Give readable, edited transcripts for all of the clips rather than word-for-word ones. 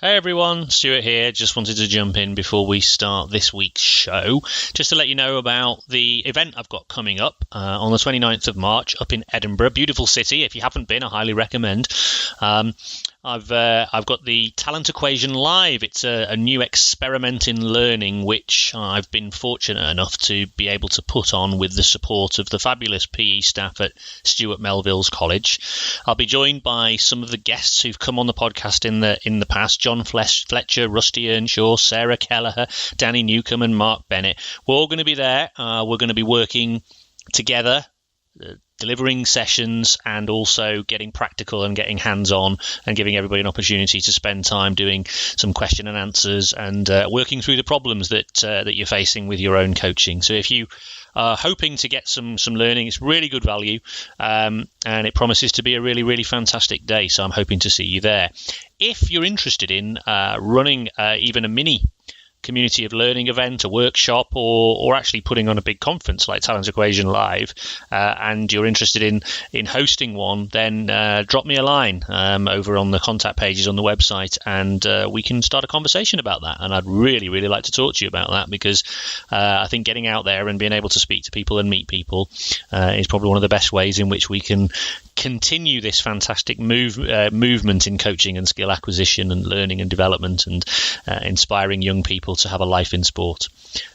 Hey everyone, Stuart here. Just wanted to jump in before we start this week's show, just to let you know about the event I've got coming up on the 29th of March up in Edinburgh. Beautiful city. If you haven't been, I highly recommend. I've got the Talent Equation Live. It's a new experiment in learning, which I've been fortunate enough to be able to put on with the support of the fabulous PE staff at Stuart Melville's College. I'll be joined by some of the guests who've come on the podcast in the past: John Fletcher, Rusty Earnshaw, Sarah Kelleher, Danny Newcomb, and Mark Bennett. We're all going to be there. We're going to be working together, delivering sessions and also getting practical and getting hands-on and giving everybody an opportunity to spend time doing some question and answers and working through the problems that you're facing with your own coaching. So if you are hoping to get some learning, it's really good value, and it promises to be a really, really fantastic day. So I'm hoping to see you there. If you're interested in running even a mini community of learning event, a workshop, or actually putting on a big conference like Talent Equation Live, and you're interested in hosting one, then drop me a line over on the contact pages on the website, and we can start a conversation about that. And I'd really, really like to talk to you about that, because I think getting out there and being able to speak to people and meet people is probably one of the best ways in which we can continue this fantastic movement in coaching and skill acquisition and learning and development, and inspiring young people to have a life in sport.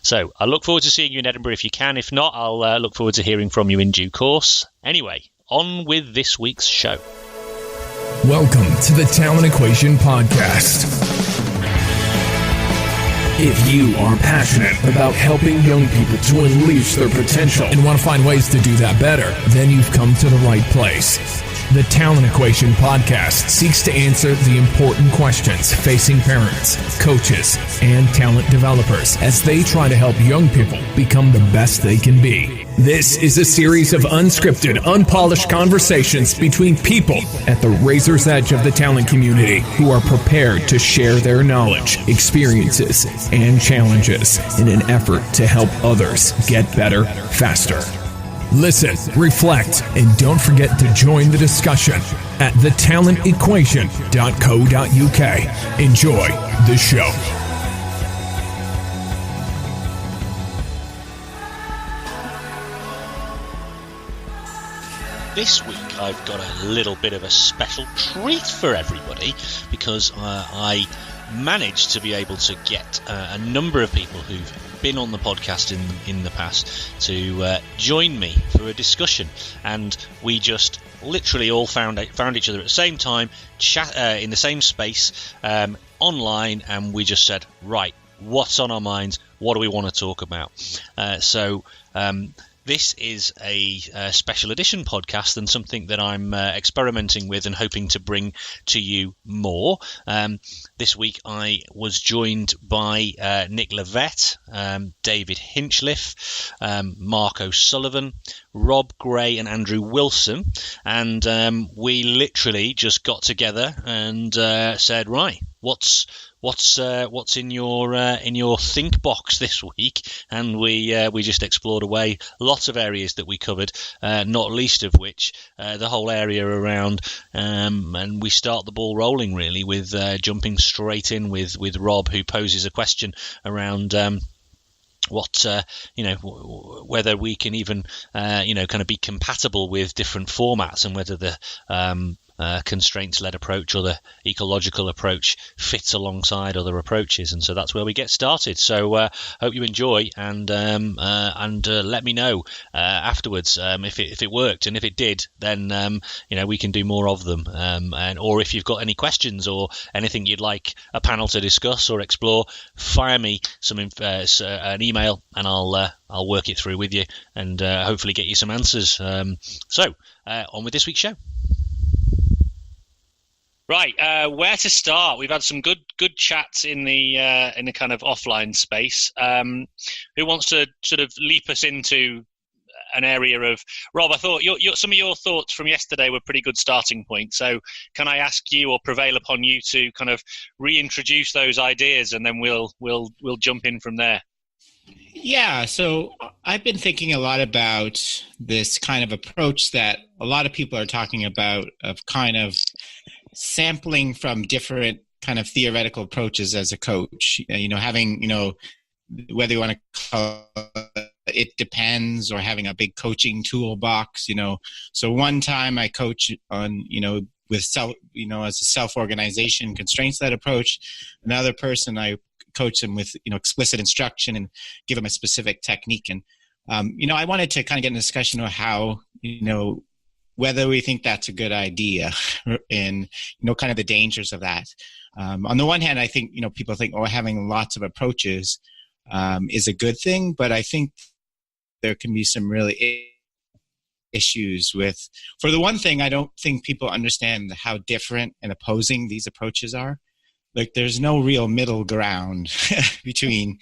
So I look forward to seeing you in Edinburgh if you can. If not, I'll look forward to hearing from you in due course. Anyway, on with this week's show. Welcome to the Talent Equation Podcast. If you are passionate about helping young people to unleash their potential and want to find ways to do that better, then you've come to the right place. The Talent Equation Podcast seeks to answer the important questions facing parents, coaches, and talent developers as they try to help young people become the best they can be. This is a series of unscripted, unpolished conversations between people at the razor's edge of the talent community who are prepared to share their knowledge, experiences, and challenges in an effort to help others get better faster. Listen, reflect, and don't forget to join the discussion at thetalentequation.co.uk. Enjoy the show. This week I've got a little bit of a special treat for everybody, because I managed to be able to get a number of people who've been on the podcast in the past to join me for a discussion, and we just literally all found each other at the same time, chat in the same space, online, and we just said, right, what's on our minds, what do we want to talk about? So this is a special edition podcast, and something that I'm experimenting with and hoping to bring to you more. This week I was joined by Nick Levett, David Hinchliffe, Mark O'Sullivan, Rob Gray, and Andrew Wilson, and we literally just got together and said, right, what's in your think box this week? And we just explored away lots of areas that we covered, not least of which the whole area around, and we start the ball rolling really with jumping straight in with Rob, who poses a question around whether we can even kind of be compatible with different formats, and whether the constraints-led approach or the ecological approach fits alongside other approaches. And so that's where we get started. So hope you enjoy, and let me know afterwards if it worked, and if it did, then we can do more of them, or if you've got any questions or anything you'd like a panel to discuss or explore, fire me an email, and I'll work it through with you, and hopefully get you some answers. So on with this week's show. Right, where to start? We've had some good chats in the kind of offline space. Who wants to sort of leap us into an area of Rob? I thought some of your thoughts from yesterday were pretty good starting point. So can I ask you, or prevail upon you, to kind of reintroduce those ideas, and then we'll jump in from there. Yeah, so I've been thinking a lot about this kind of approach that a lot of people are talking about, of kind of sampling from different kind of theoretical approaches as a coach, having, whether you want to call it depends, or having a big coaching toolbox, So one time I coach on, with self, as a self-organization constraints-led approach. Another person, I coach them with, explicit instruction and give them a specific technique. And, I wanted to kind of get in a discussion of how, whether we think that's a good idea and, kind of the dangers of that. On the one hand, I think, people think, having lots of approaches is a good thing, but I think there can be some really issues with, for the one thing, I don't think people understand how different and opposing these approaches are. Like, there's no real middle ground between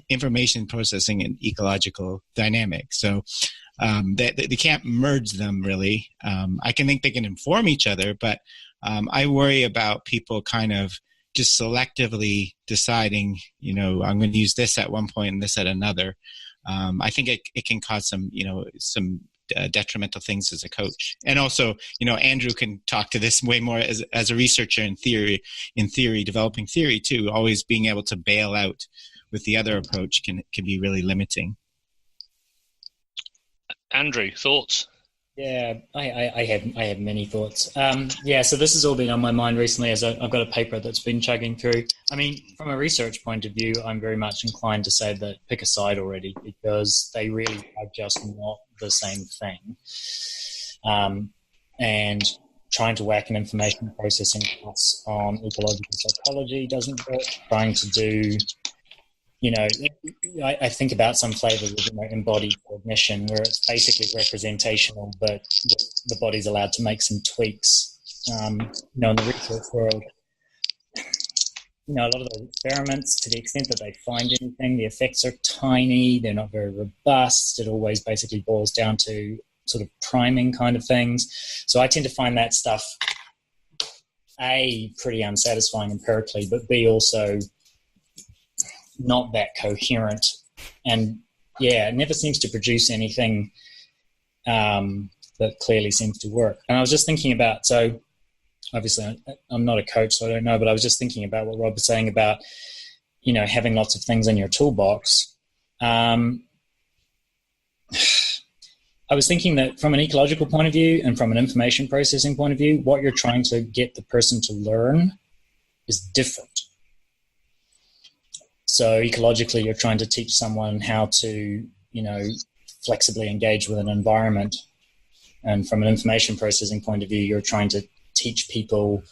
information processing and ecological dynamics. So they can't merge them really. I can think they can inform each other, but I worry about people kind of just selectively deciding, I'm going to use this at one point and this at another. I think it can cause some detrimental things as a coach. And also, Andrew can talk to this way more as a researcher in theory, developing theory too. Always being able to bail out with the other approach can be really limiting. Andrew, thoughts? Yeah, I have many thoughts. So this has all been on my mind recently as I've got a paper that's been chugging through. I mean, from a research point of view, I'm very much inclined to say that pick a side already, because they really are just not the same thing. And trying to whack an information processing class on ecological psychology doesn't work. Trying to do, I think about some flavors of embodied cognition, where it's basically representational, but the body's allowed to make some tweaks. In the research world, a lot of those experiments, to the extent that they find anything, the effects are tiny, they're not very robust. It always basically boils down to sort of priming kind of things. So I tend to find that stuff, A, pretty unsatisfying empirically, but B, also not that coherent, and it never seems to produce anything that clearly seems to work. And I was just thinking about, so obviously I'm not a coach, so I don't know, but I was just thinking about what Rob was saying about, having lots of things in your toolbox. I was thinking that from an ecological point of view and from an information processing point of view, what you're trying to get the person to learn is different. So ecologically, you're trying to teach someone how to, flexibly engage with an environment. And from an information processing point of view, you're trying to teach people,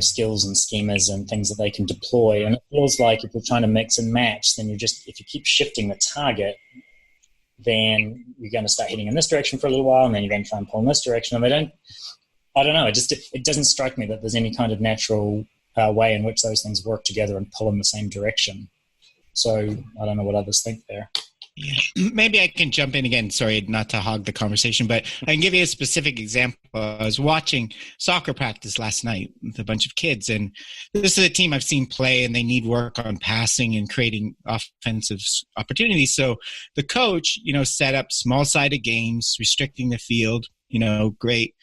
skills and schemas and things that they can deploy. And it feels like if you're trying to mix and match, then if you keep shifting the target, then you're going to start heading in this direction for a little while, and then you're going to try and pull in this direction. And I don't know. It doesn't strike me that there's any kind of natural way in which those things work together and pull in the same direction. So I don't know what others think there. Yeah. Maybe I can jump in again. Sorry, not to hog the conversation, but I can give you a specific example. I was watching soccer practice last night with a bunch of kids, and this is a team I've seen play, and they need work on passing and creating offensive opportunities. So the coach, set up small-sided games, restricting the field, great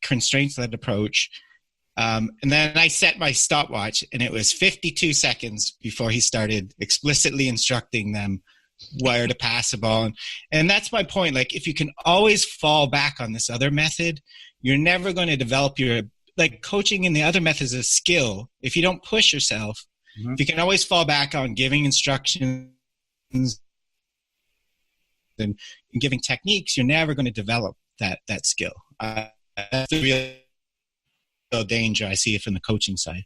constraints-led approach. And then I set my stopwatch, and it was 52 seconds before he started explicitly instructing them where to pass the ball. And that's my point. Like, if you can always fall back on this other method, you're never going to develop coaching in the other methods is a skill. If you don't push yourself, if you can always fall back on giving instructions and giving techniques, you're never going to develop that skill. That's the real danger I see it from the coaching side.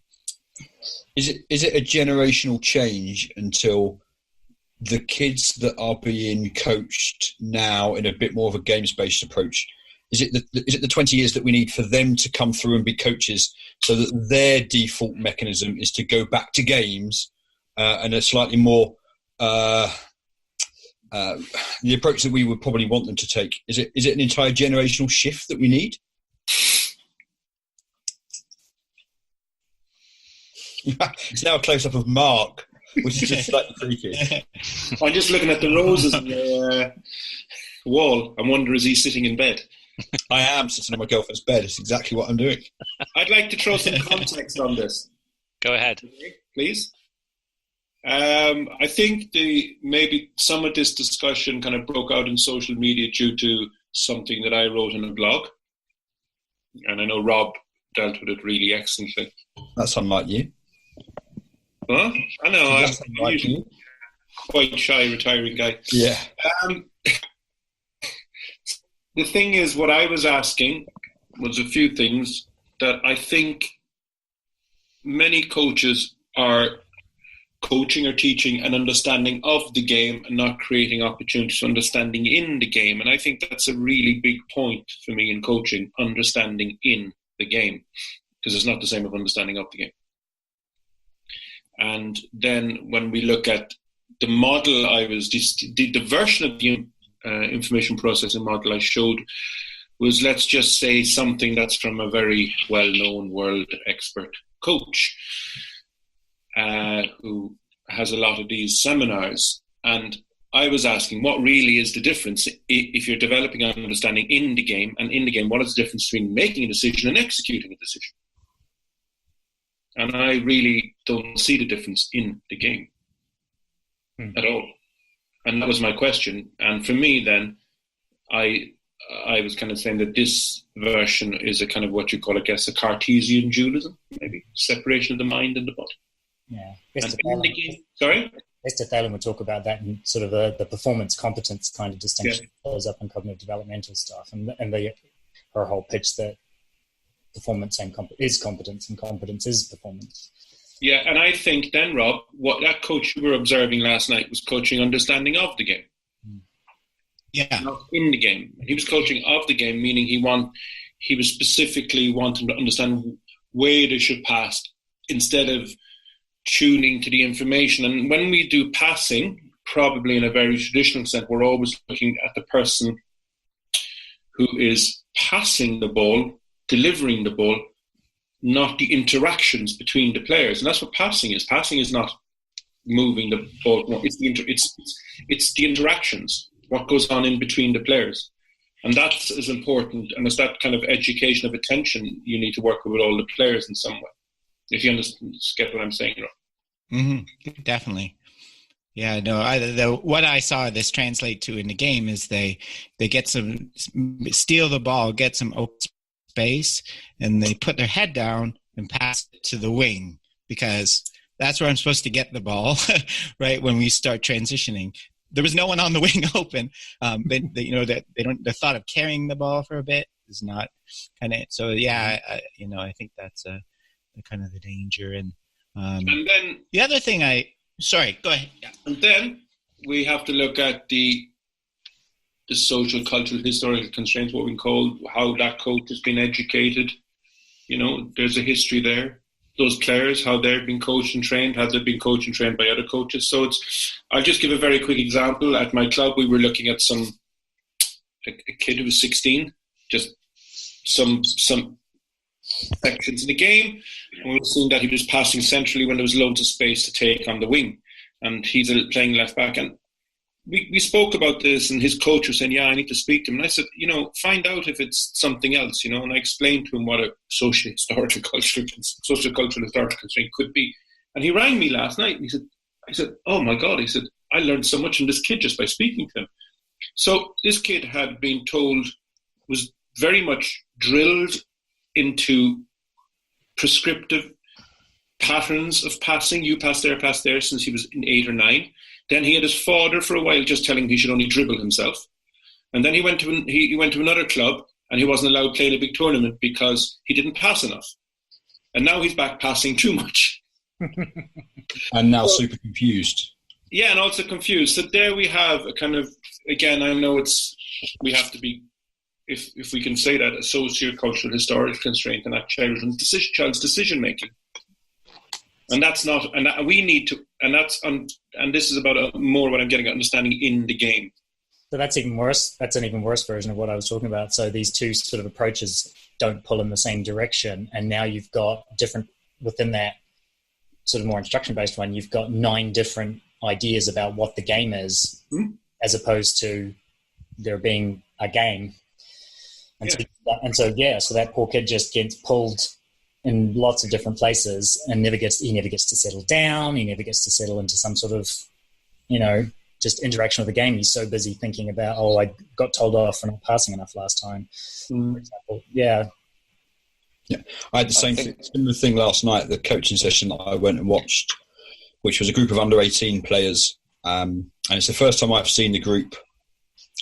Is it a generational change until the kids that are being coached now in a bit more of a games-based approach? Is it the 20 years that we need for them to come through and be coaches, so that their default mechanism is to go back to games and a slightly more the approach that we would probably want them to take? Is it an entire generational shift that we need? It's now a close-up of Mark, which is just slightly freaky. I'm just looking at the roses on the wall. I wonder, is he sitting in bed? I am sitting on my girlfriend's bed. It's exactly what I'm doing. I'd like to throw some context on this. Go ahead. Please. I think maybe some of this discussion kind of broke out in social media due to something that I wrote in a blog. And I know Rob dealt with it really excellently. That's unlike you. Huh? I know. That's I'm unlike you. quite shy, retiring guy. Yeah. The thing is, what I was asking was a few things that I think many coaches are coaching or teaching an understanding of the game and not creating opportunities for understanding in the game. And I think that's a really big point for me in coaching, understanding in the game, because it's not the same as understanding of the game. And then when we look at the model, the version of the information processing model I showed was, let's just say, something that's from a very well-known world expert coach who has a lot of these seminars. And I was asking, what really is the difference if you're developing an understanding in the game, and in the game, what is the difference between making a decision and executing a decision? And I really don't see the difference in the game at all. And that was my question. And for me, then, I was kind of saying that this version is a kind of what you call, I guess, a Cartesian dualism, maybe separation of the mind and the body. Yeah. Sorry? Esther Thalen would talk about that in sort of the performance competence kind of distinction that goes up in cognitive developmental stuff, and her whole pitch that performance is competence and competence is performance. Yeah, and I think then, Rob, what that coach you were observing last night was coaching understanding of the game. Yeah. Not in the game. He was coaching of the game, meaning he was specifically wanting to understand where they should pass instead of tuning to the information. And when we do passing, probably in a very traditional sense, we're always looking at the person who is passing the ball, delivering the ball, not the interactions between the players. And that's what passing is. Passing is not moving the ball. No, it's the interactions, what goes on in between the players. And that's as important. And it's that kind of education of attention you need to work with all the players in some way. If you get what I'm saying, Rob. Mm-hmm. Definitely. Yeah, no. What I saw this translate to in the game is they get steal the ball, get some open space, and they put their head down and pass it to the wing, because that's where I'm supposed to get the ball, right? When we start transitioning, there was no one on the wing open. The thought of carrying the ball for a bit is not kind of. So yeah, I think that's the kind of the danger. And then the other thing sorry, go ahead. Yeah. And then we have to look at the social, cultural, historical constraints, what we call, how that coach has been educated. There's a history there. Those players, how they've been coached and trained, have they been coached and trained by other coaches? So I'll just give a very quick example. At my club, we were looking at a kid who was 16, just some sections in the game, and we were seeing that he was passing centrally when there was loads of space to take on the wing, and he's playing left back. And we spoke about this, and his coach was saying, I need to speak to him. And I said, find out if it's something else, and I explained to him what a social cultural historical constraint could be. And he rang me last night, and I said, oh my God, he said, I learned so much from this kid just by speaking to him. So this kid had been told, was very much drilled into prescriptive patterns of passing. You pass there, since he was in 8 or 9. Then he had his father for a while just telling him he should only dribble himself. And then he went to another club, and he wasn't allowed to play in a big tournament because he didn't pass enough. And now he's back passing too much. And now super confused. Yeah, and also confused. So there we have a kind of, again, I know we have to be, if we can say that, a socio-cultural historical constraint and that child's decision making. And that's not, and that we need to, and this is about more what I'm getting at, understanding in the game. So that's even worse. That's an even worse version of what I was talking about. So these two sort of approaches don't pull in the same direction. And now you've got different, within that sort of more instruction-based one, you've got 9 different ideas about what the game is, as opposed to there being a game. So that poor kid just gets pulled in lots of different places and he never gets to settle down. He never gets to settle into some sort of, just interaction with the game. He's so busy thinking about, I got told off for not passing enough last time, for example. Yeah. Yeah, I had the similar thing last night, the coaching session that I went and watched, which was a group of under-18 players. And it's the first time I've seen the group.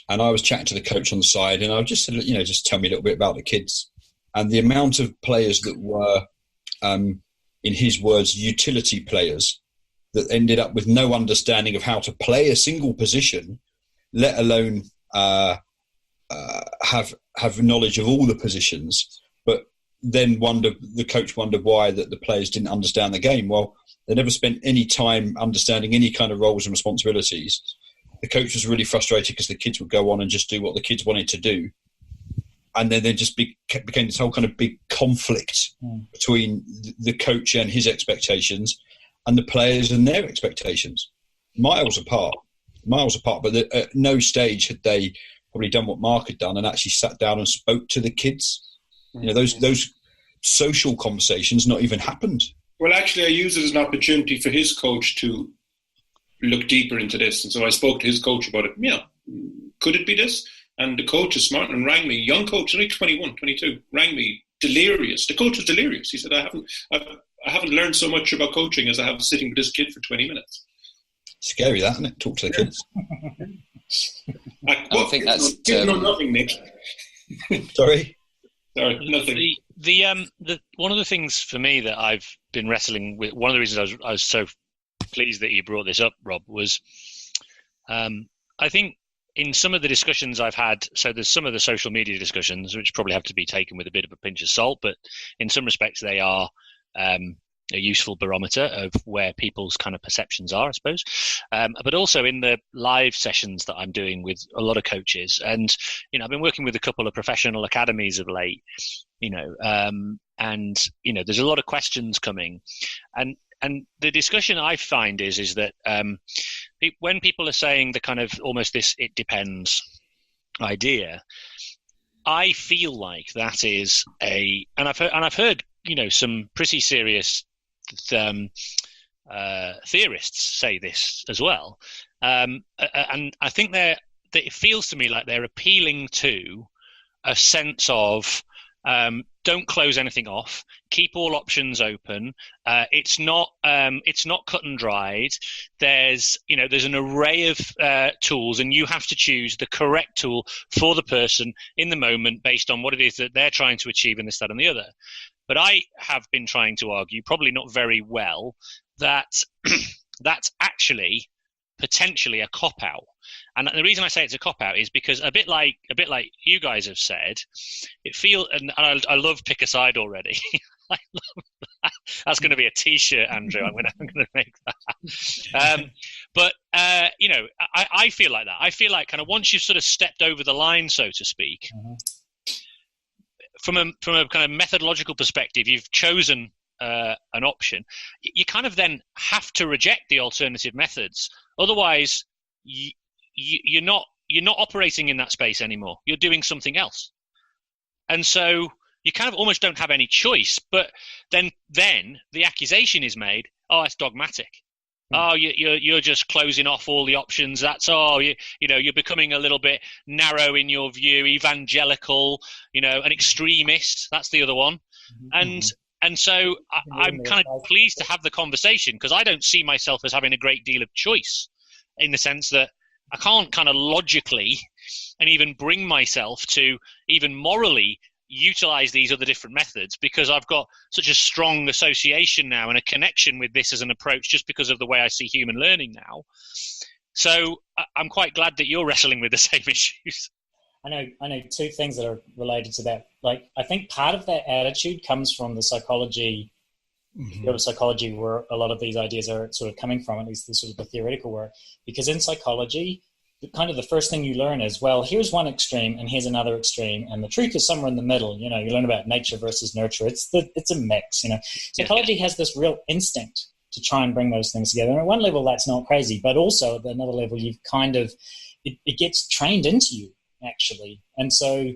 And I was chatting to the coach on the side, and I just said, just tell me a little bit about the kids. And the amount of players that were, in his words, utility players, that ended up with no understanding of how to play a single position, let alone have knowledge of all the positions. But then the coach wondered why that the players didn't understand the game. Well, they never spent any time understanding any kind of roles and responsibilities. The coach was really frustrated because the kids would go on and just do what the kids wanted to do. And then there just became this whole kind of big conflict between the coach and his expectations and the players and their expectations. Miles apart. But at no stage had they probably done what Mark had done and actually sat down and spoke to the kids. Those social conversations not even happened. Well, actually, I used it as an opportunity for his coach to look deeper into this. And so I spoke to his coach about it. Could it be this? And the coach is smart and rang me, young coach, only 21, 22, rang me, delirious. The coach was delirious. He said, I haven't learned so much about coaching as I have sitting with this kid for 20 minutes. Scary, that, isn't it? Talk to the kids. I think that's... nothing, Nick. Sorry, nothing. The one of the things for me that I've been wrestling with, one of the reasons I was so pleased that you brought this up, Rob, was I think in some of the discussions I've had, so there's some of the social media discussions which probably have to be taken with a bit of a pinch of salt, but in some respects they are a useful barometer of where people's kind of perceptions are, I suppose. But also in the live sessions that I'm doing with a lot of coaches, and I've been working with a couple of professional academies of late, and there's a lot of questions coming, and the discussion I find is that when people are saying the kind of almost this "it depends" idea, I feel like that is and I've heard some pretty serious theorists say this as well, and I think that it feels to me like they're appealing to a sense of don't close anything off, keep all options open. It's not cut and dried. There's an array of tools, and you have to choose the correct tool for the person in the moment based on what it is that they're trying to achieve in this, that, and the other. But I have been trying to argue, probably not very well, that that's actually potentially a cop-out. And the reason I say it's a cop-out is because a bit like you guys have said, it feels, and I love pick a side already. I love that. That's going to be a T-shirt, Andrew. I'm going to make that. But I feel like that. I feel like kind of once you've sort of stepped over the line, so to speak, from a kind of methodological perspective, you've chosen an option. You kind of then have to reject the alternative methods. Otherwise, you're not operating in that space anymore. You're doing something else, and so you kind of almost don't have any choice. But then the accusation is made: "Oh, it's dogmatic. Oh, you're just closing off all the options. That's you're becoming a little bit narrow in your view, evangelical, an extremist. That's the other one." And so I'm kind of pleased to have the conversation because I don't see myself as having a great deal of choice in the sense that I can't kind of logically and even bring myself to even morally utilize these other different methods because I've got such a strong association now and a connection with this as an approach just because of the way I see human learning now. So I'm quite glad that you're wrestling with the same issues. I know two things that are related to that. Like, I think part of that attitude comes from the psychology, field of psychology, where a lot of these ideas are sort of coming from, at least the sort of the theoretical work. Because in psychology, kind of the first thing you learn is, well, here's one extreme and here's another extreme, and the truth is somewhere in the middle. You learn about nature versus nurture. It's a mix. Psychology has this real instinct to try and bring those things together. And at one level, that's not crazy, but also at another level, you've kind of it gets trained into you. Actually. And so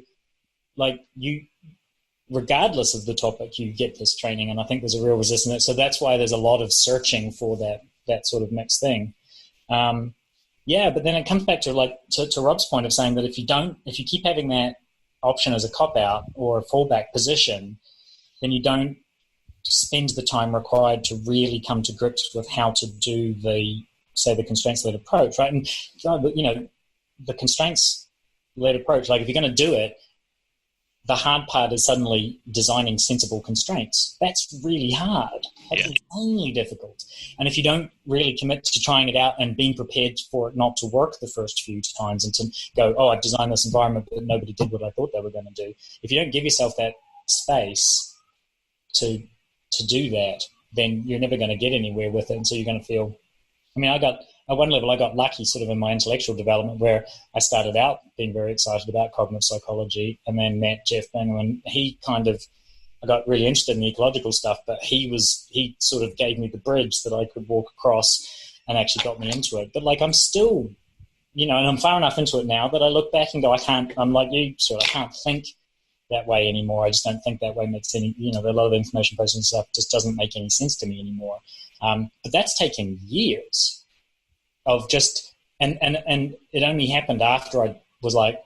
like you, regardless of the topic, you get this training, and I think there's a real resistance. So that's why there's a lot of searching for that sort of mixed thing. But then it comes back to to Rob's point of saying that if you keep having that option as a cop-out or a fallback position, then you don't spend the time required to really come to grips with how to do the constraints-led approach, right? And, the constraints-led approach, like if you're going to do it, the hard part is suddenly designing sensible constraints. That's really hard. That's insanely difficult. And if you don't really commit to trying it out and being prepared for it not to work the first few times and to go, I've designed this environment, but nobody did what I thought they were going to do. If you don't give yourself that space to do that, then you're never going to get anywhere with it. And so you're going to feel, at one level, I got lucky sort of in my intellectual development where I started out being very excited about cognitive psychology and then met Jeff Bingham, and I got really interested in the ecological stuff, but he sort of gave me the bridge that I could walk across and actually got me into it. But I'm still, and I'm far enough into it now that I look back and go, I'm like you, I can't think that way anymore. I just don't think that way makes any, a lot of information processing stuff just doesn't make any sense to me anymore. But that's taken years of just, and it only happened after I was like,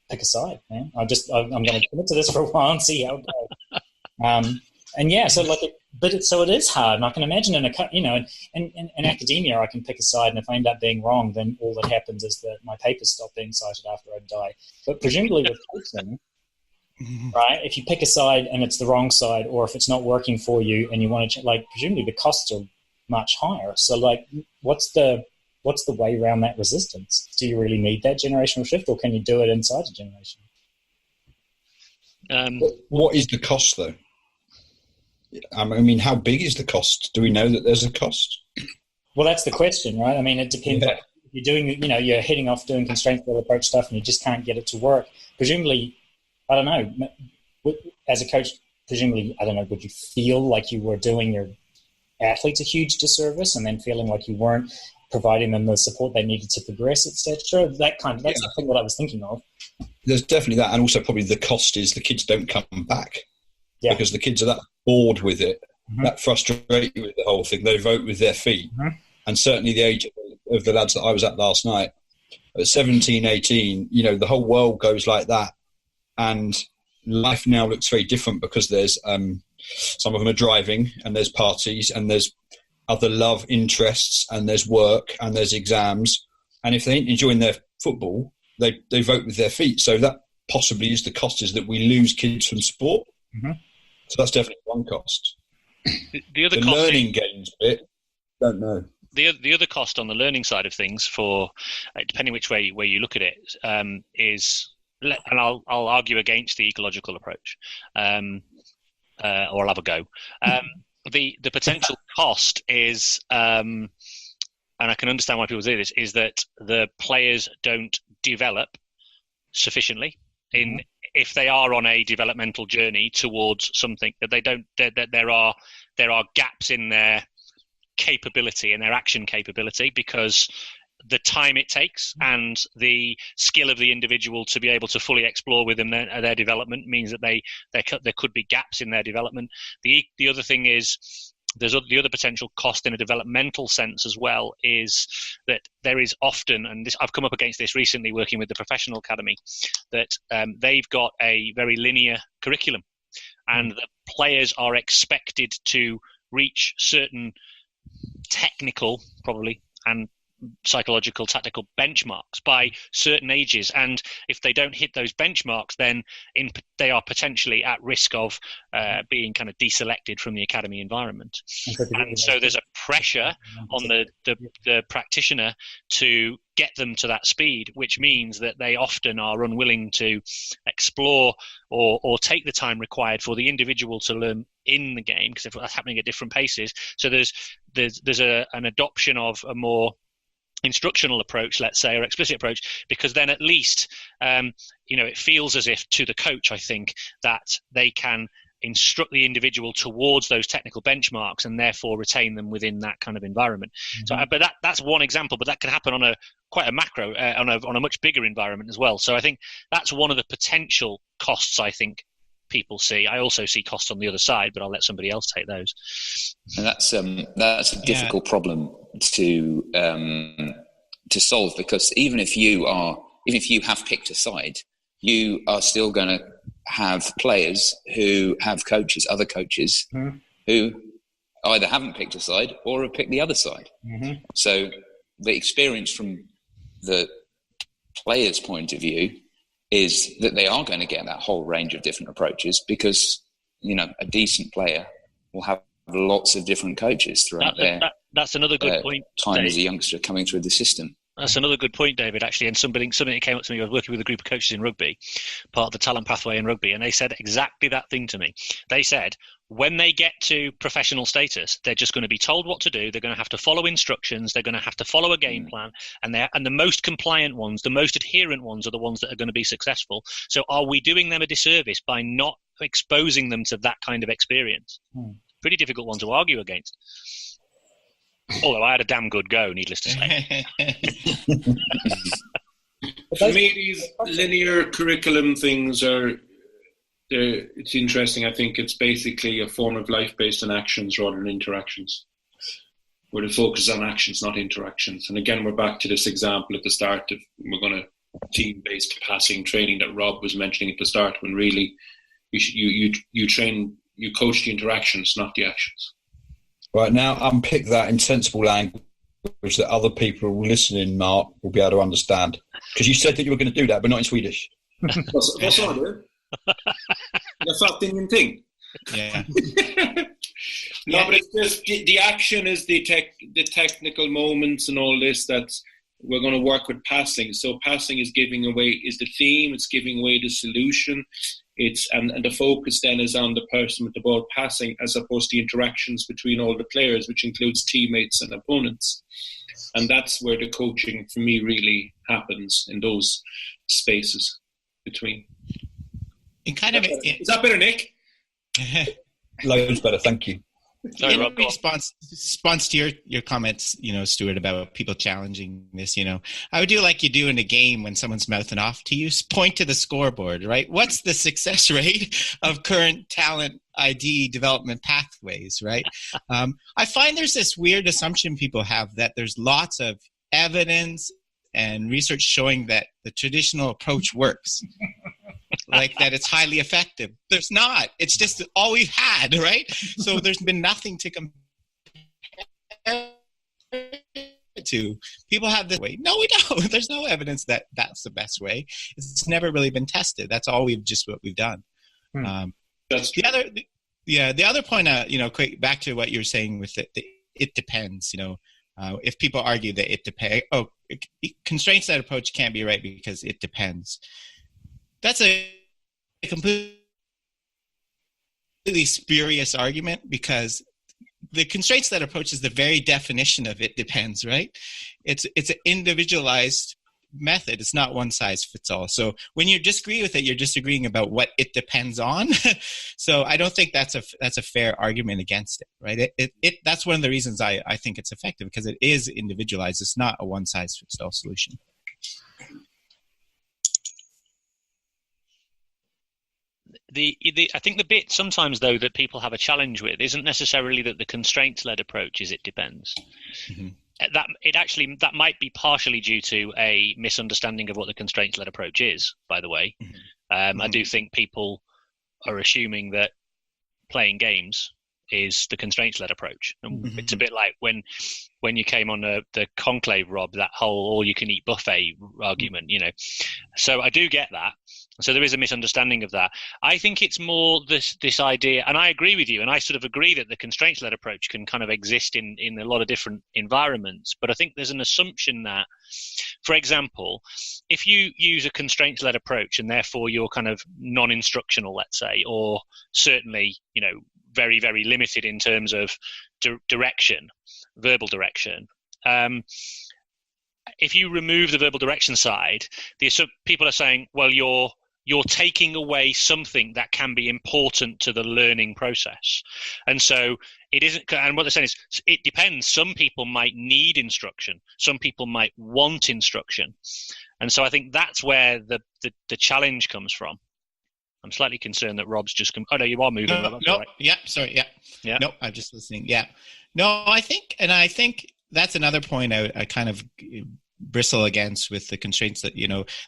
pick a side, man. I'm going to commit to this for a while and see how it goes. So it is hard, and I can imagine in academia I can pick a side, and if I end up being wrong, then all that happens is that my papers stop being cited after I die. But presumably with coaching, right? If you pick a side and it's the wrong side, or if it's not working for you and you want to, presumably the costs are much higher. So, what's the way around that resistance? Do you really need that generational shift, or can you do it inside a generation? What is the cost, though? How big is the cost? Do we know that there's a cost? Well, that's the question, right? It depends. Yeah. If you're doing, you're heading off doing constraint-led approach stuff and you just can't get it to work. Presumably, I don't know, as a coach, presumably, I don't know, would you feel like you were doing your athletes a huge disservice and then feeling like you weren't providing them the support they needed to progress, etc.? That's the thing that I was thinking of. There's definitely that, and also probably the cost is the kids don't come back because the kids are that bored with it, that frustrated with the whole thing. They vote with their feet. And certainly the age of the lads that I was at last night, at 17, 18, the whole world goes like that. And life now looks very different because there's some of them are driving, and there's parties, and there's other love interests, and there's work, and there's exams. And if they ain't enjoying their football, they vote with their feet. So that possibly is the cost, is that we lose kids from sport. So that's definitely one cost. The other the cost learning games bit, don't know. The other cost on the learning side of things, for depending which way you look at it, is, and I'll argue against the ecological approach, or I'll have a go. The potential cost is, and I can understand why people do this, is that the players don't develop sufficiently if they are on a developmental journey towards something, that they don't, that there are gaps in their capability and their action capability, because the time it takes and the skill of the individual to be able to fully explore within their development means that there could be gaps in their development. The other thing is, there's the other potential cost in a developmental sense as well, is that there is often, and I've come up against this recently working with the professional academy, that they've got a very linear curriculum, and the players are expected to reach certain technical, probably, and psychological, tactical benchmarks by certain ages, and if they don't hit those benchmarks, then they are potentially at risk of being kind of deselected from the academy environment. And so there's a pressure on the practitioner to get them to that speed, which means that they often are unwilling to explore or take the time required for the individual to learn in the game, because that's happening at different paces. So there's an adoption of a more instructional approach, let's say, or explicit approach, because then at least it feels as if, to the coach, I think, that they can instruct the individual towards those technical benchmarks and therefore retain them within that kind of environment. So, but that's one example, but that could happen on quite a macro, on a much bigger environment as well. So I think that's one of the potential costs I think people see. I also see costs on the other side, but I'll let somebody else take those. And that's a difficult problem to solve, because even if you have picked a side, you are still going to have players who have other coaches who either haven't picked a side or have picked the other side. So the experience from the player's point of view is that they are going to get that whole range of different approaches, because, a decent player will have lots of different coaches throughout that's another good point, time Dave. As a youngster coming through the system. That's another good point, David, actually. And something that came up to me, I was working with a group of coaches in rugby, part of the talent pathway in rugby, and they said exactly that thing to me. They said, when they get to professional status, they're just going to be told what to do. They're going to have to follow instructions. They're going to have to follow a game plan. And the most compliant ones, the most adherent ones, are the ones that are going to be successful. So are we doing them a disservice by not exposing them to that kind of experience? Pretty difficult one to argue against. Although I had a damn good go, needless to say. For me, these linear curriculum things it's interesting. I think it's basically a form of life based on actions rather than interactions, where the focus is on actions, not interactions. And again, we're back to this example at the start of we're going to team-based passing training that Rob was mentioning at the start, when really you coach the interactions, not the actions. Right, now unpick that in sensible language that other people listening, Mark, will be able to understand. Because you said that you were going to do that, but not in Swedish. That's all I do. That's not thing. Yeah. No, but it's just the action is the technical moments and all this that we're going to work with passing. So passing is the theme, it's giving away the solution. And the focus then is on the person with the ball passing, as opposed to interactions between all the players, which includes teammates and opponents. And that's where the coaching, for me, really happens, in those spaces between. In kind of, is that better, Nick? Loads better, thank you. Sorry, in Rob, response to your comments, Stuart, about people challenging this, I would do like you do in a game when someone's mouthing off to you, point to the scoreboard, right? What's the success rate of current talent ID development pathways, right? I find there's this weird assumption people have that there's lots of evidence and research showing that the traditional approach works. Like that it's highly effective. There's not. It's just all we've had, right? So there's been nothing to compare to. People have this way. No, we don't. There's no evidence that that's the best way. It's never really been tested. That's all what we've done. That's true. The other point, quick back to what you were saying with it depends. If people argue that it depends, constraints-led approach can't be right because it depends. That's a completely spurious argument, because the constraints-led approach is the very definition of it depends, right? It's an individualized method. It's not one size fits all. So when you disagree with it, you're disagreeing about what it depends on. So I don't think that's a fair argument against it, right? That's one of the reasons I think it's effective, because it is individualized. It's not a one size fits all solution. I think the bit sometimes, though, that people have a challenge with isn't necessarily that the constraints-led approach is it depends. Mm-hmm. That might be partially due to a misunderstanding of what the constraints-led approach is, by the way. Mm-hmm. I do think people are assuming that playing games is the constraints-led approach. And it's a bit like when you came on the conclave, Rob, that whole all-you-can-eat buffet argument, So I do get that. So there is a misunderstanding of that. I think it's more this idea, and I agree with you, and I sort of agree that the constraints-led approach can kind of exist in a lot of different environments. But I think there's an assumption that, for example, if you use a constraints-led approach and therefore you're kind of non-instructional, let's say, or certainly, very, very limited in terms of direction, verbal direction. If you remove the verbal direction side, people are saying, well, you're you're taking away something that can be important to the learning process. And so it isn't, and what they're saying is it depends. Some people might need instruction. Some people might want instruction. And so I think that's where the challenge comes from. I'm slightly concerned that Rob's just come. Oh, no, you are moving. No, right. Yeah, sorry, yeah. Yeah. No, I'm just listening. Yeah. No, I think that's another point I kind of bristle against with the constraints that,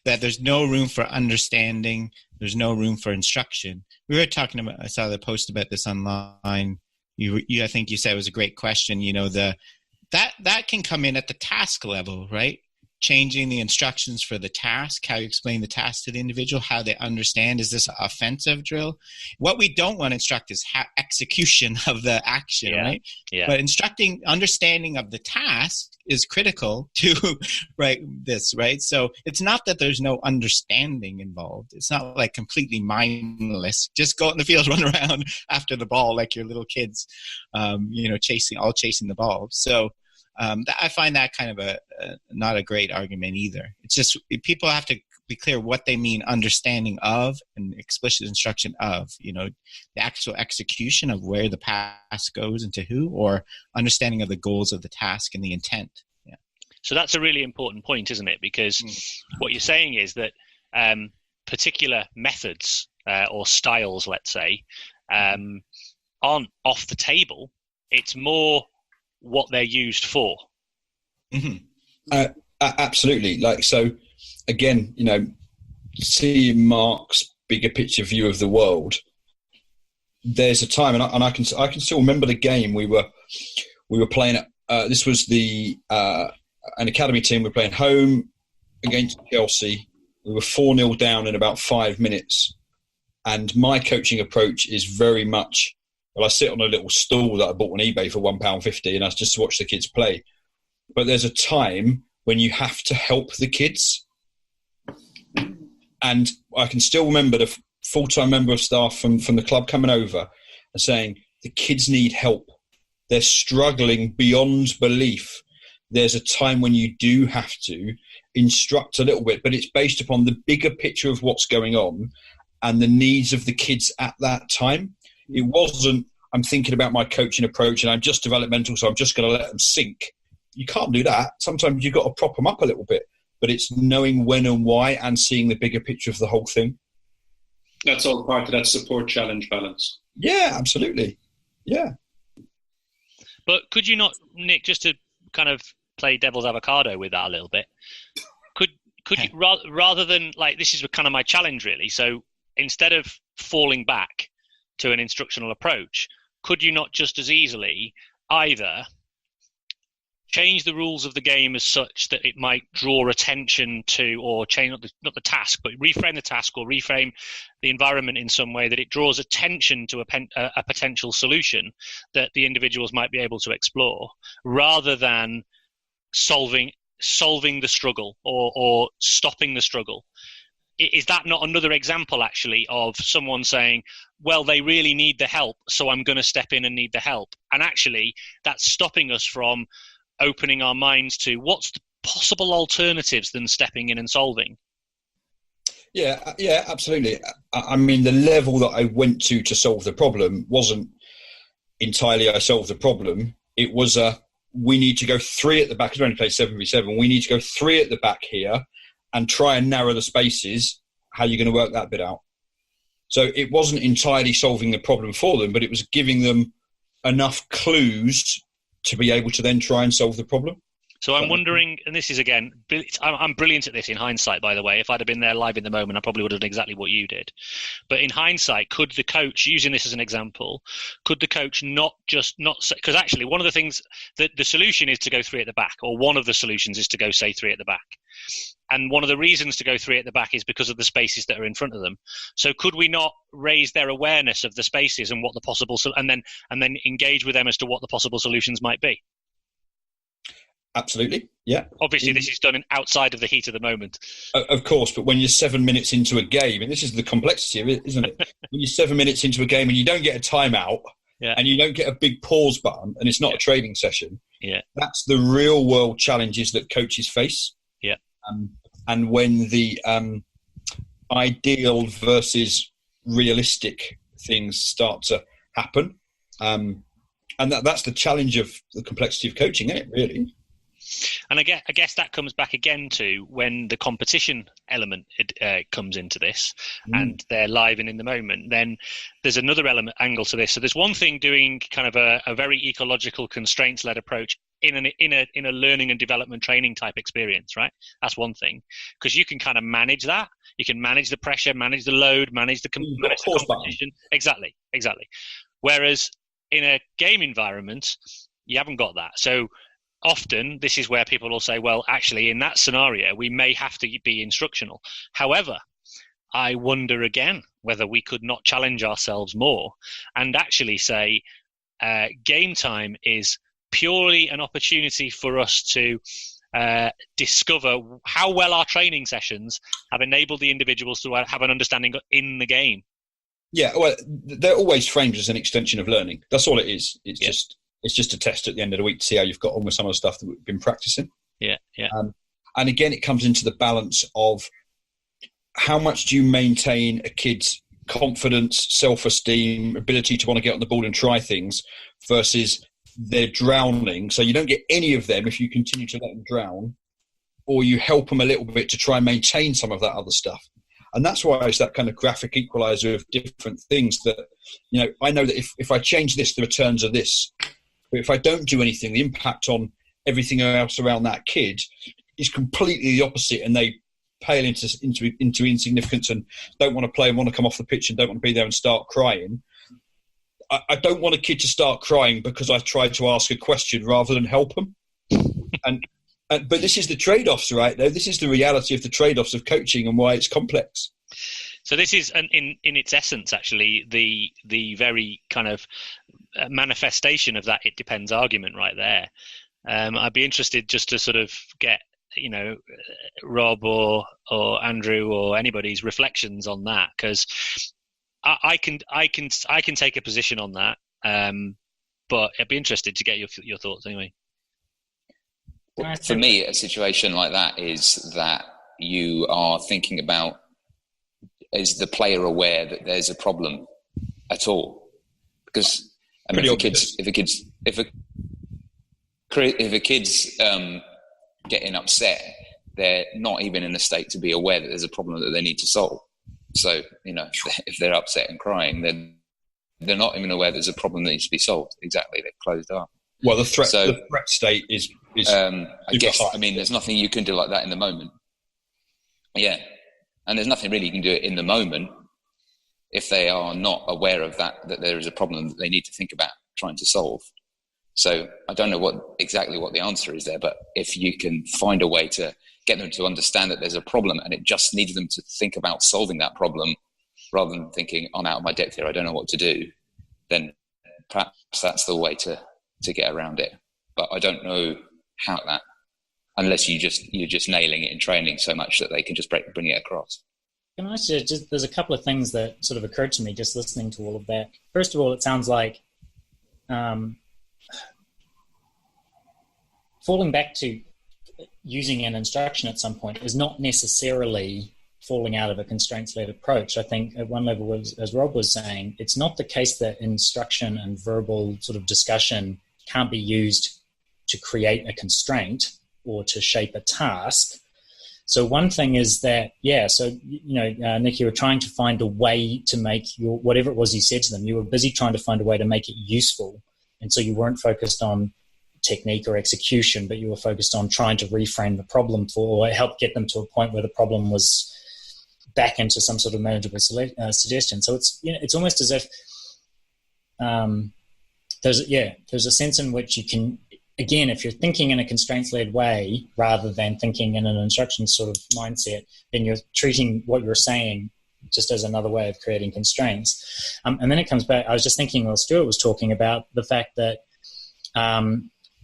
that there's no room for understanding. There's no room for instruction. We were talking about, I saw the post about this online. I think you said it was a great question. That can come in at the task level, right? Changing the instructions for the task, how you explain the task to the individual, how they understand, is this an offensive drill? What we don't want to instruct is execution of the action, right? Yeah. But understanding of the task is critical to this, right? So it's not that there's no understanding involved. It's not like completely mindless. Just go out in the field, run around after the ball like your little kids, chasing the ball. So I find that kind of not a great argument either. It's just people have to be clear what they mean understanding of and explicit instruction of, the actual execution of where the pass goes and to who, or understanding of the goals of the task and the intent. Yeah. So that's a really important point, isn't it? Because what you're saying is that particular methods or styles, let's say, aren't off the table. It's more what they're used for. Mm-hmm. Absolutely. So again, seeing Mark's bigger picture view of the world, there's a time, and I can still remember the game we were playing at, this was an academy team. We were playing home against Chelsea. We were 4-0 down in about 5 minutes. And my coaching approach is very much, I sit on a little stool that I bought on eBay for £1.50 and I just watch the kids play. But there's a time when you have to help the kids. And I can still remember the full-time member of staff from the club coming over and saying, the kids need help. They're struggling beyond belief. There's a time when you do have to instruct a little bit, but it's based upon the bigger picture of what's going on and the needs of the kids at that time. It wasn't, I'm thinking about my coaching approach and I'm just developmental, so I'm just going to let them sink. You can't do that. Sometimes you've got to prop them up a little bit, but it's knowing when and why and seeing the bigger picture of the whole thing. That's all part of that support challenge balance. Yeah, absolutely. Yeah. But could you not, Nick, just to kind of play devil's avocado with that a little bit, could you, rather than, like, this is kind of my challenge really, so instead of falling back to an instructional approach, could you not just as easily either change the rules of the game as such that it might draw attention to, or change not the task, but reframe the task or reframe the environment in some way that it draws attention to a potential solution that the individuals might be able to explore, rather than solving the struggle or stopping the struggle? Is that not another example, actually, of someone saying, well, they really need the help, so I'm going to step in and need the help? And actually, that's stopping us from opening our minds to what's the possible alternatives than stepping in and solving. Yeah, absolutely. I mean, the level that I went to solve the problem wasn't entirely I solved the problem. It was we need to go 3 at the back. We only played 7v7. We need to go 3 at the back here and try and narrow the spaces. How are you going to work that bit out? So it wasn't entirely solving the problem for them, but it was giving them enough clues to be able to then try and solve the problem. So I'm wondering, and this is, again, I'm brilliant at this in hindsight, by the way. If I'd have been there live in the moment, I probably would have done exactly what you did. But in hindsight, could the coach, using this as an example, could the coach not say, because actually one of the things, that the solution is to go 3 at the back, or one of the solutions is to go, say, 3 at the back. And one of the reasons to go 3 at the back is because of the spaces that are in front of them. So could we not raise their awareness of the spaces and what the possible, and then engage with them as to what the possible solutions might be? Absolutely, yeah. Obviously, this is done outside of the heat of the moment. Of course, but when you're 7 minutes into a game, and this is the complexity of it, isn't it? When you're 7 minutes into a game and you don't get a timeout, and you don't get a big pause button, and it's not a training session, that's the real world challenges that coaches face. Yeah. And when ideal versus realistic things start to happen. And that's the challenge of the complexity of coaching, isn't it, really? And I guess that comes back again to when the competition element comes into this, and they're live and in the moment. Then there's another angle to this. So there's one thing doing kind of a very ecological, constraints-led approach in a learning and development training type experience, right? That's one thing, because you can kind of manage that. You can manage the pressure, manage the load, manage the competition. Exactly. Whereas in a game environment, you haven't got that. So often this is where people will say, well, actually in that scenario, we may have to be instructional. However, I wonder again whether we could not challenge ourselves more and actually say game time is purely an opportunity for us to discover how well our training sessions have enabled the individuals to have an understanding in the game. Yeah, well, they're always framed as an extension of learning. That's all it is. It's just a test at the end of the week to see how you've got on with some of the stuff that we've been practicing. Yeah. And again, it comes into the balance of how much do you maintain a kid's confidence, self-esteem, ability to want to get on the ball and try things versus they're drowning. So you don't get any of them if you continue to let them drown, or you help them a little bit to try and maintain some of that other stuff. And that's why it's that kind of graphic equalizer of different things that, I know that if I change this, the returns are this. But if I don't do anything, the impact on everything else around that kid is completely the opposite, and they pale into insignificance and don't want to play and want to come off the pitch and don't want to be there and start crying. I don't want a kid to start crying because I've tried to ask a question rather than help them. But this is the trade-offs, right? This is the reality of the trade-offs of coaching and why it's complex. So this is, in its essence, actually, the very kind of manifestation of that it depends argument right there. I'd be interested just to sort of get, Rob or Andrew or anybody's reflections on that, because I can take a position on that, but I'd be interested to get your thoughts anyway. For me, a situation like that is that you are thinking about, is the player aware that there's a problem at all? Because if a kid's getting upset, they're not even in a state to be aware that there's a problem that they need to solve. So, if they're upset and crying, then they're not even aware there's a problem that needs to be solved. Exactly, they've closed up. Well, the threat state is I guess, there's nothing you can do like that in the moment. Yeah. And there's nothing really you can do in the moment if they are not aware of that there is a problem that they need to think about trying to solve. So I don't know exactly what the answer is there, but if you can find a way to get them to understand that there's a problem and it just needs them to think about solving that problem rather than thinking, I'm out of my depth here, I don't know what to do, then perhaps that's the way to get around it. But I don't know how that, unless you're just nailing it in training so much that they can just bring it across. Can I say, there's a couple of things that sort of occurred to me just listening to all of that. First of all, it sounds like falling back to using an instruction at some point is not necessarily falling out of a constraints-led approach. I think at one level, as Rob was saying, it's not the case that instruction and verbal sort of discussion can't be used to create a constraint or to shape a task. So one thing is that, Nick, you were trying to find a way to make whatever it was you said to them, you were busy trying to find a way to make it useful. And so you weren't focused on technique or execution, but you were focused on trying to reframe the problem or help get them to a point where the problem was back into some sort of manageable suggestion. So it's almost as if there's a sense in which you can, again, if you're thinking in a constraints-led way rather than thinking in an instruction sort of mindset, then you're treating what you're saying just as another way of creating constraints. And then it comes back, I was just thinking while Stuart was talking about the fact that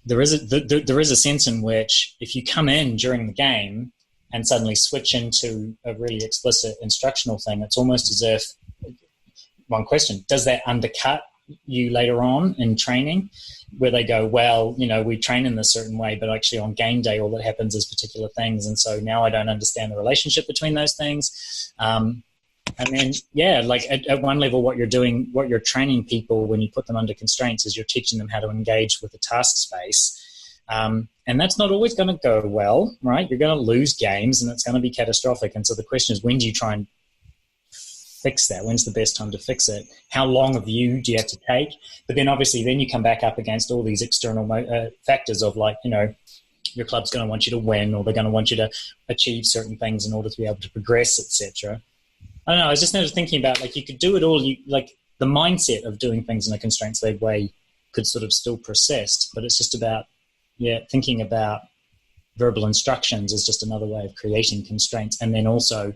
there is a sense in which if you come in during the game and suddenly switch into a really explicit instructional thing, it's almost as if, one question, does that undercut you later on in training, where they go, well, we train in this certain way, but actually on game day, all that happens is particular things. And so now I don't understand the relationship between those things. And then, like at one level, what you're training people when you put them under constraints is you're teaching them how to engage with the task space. And that's not always going to go well, right? You're going to lose games and it's going to be catastrophic. And so the question is, when do you try and fix that? When's the best time to fix it? How long of you do you have to take? But then obviously then you come back up against all these external factors of like, your club's going to want you to win, or they're going to want you to achieve certain things in order to be able to progress, etc. I don't know. I was just thinking about, like, you could do it all. Like the mindset of doing things in a constraints-led way could sort of still persist, but it's just about, thinking about verbal instructions is just another way of creating constraints. And then also,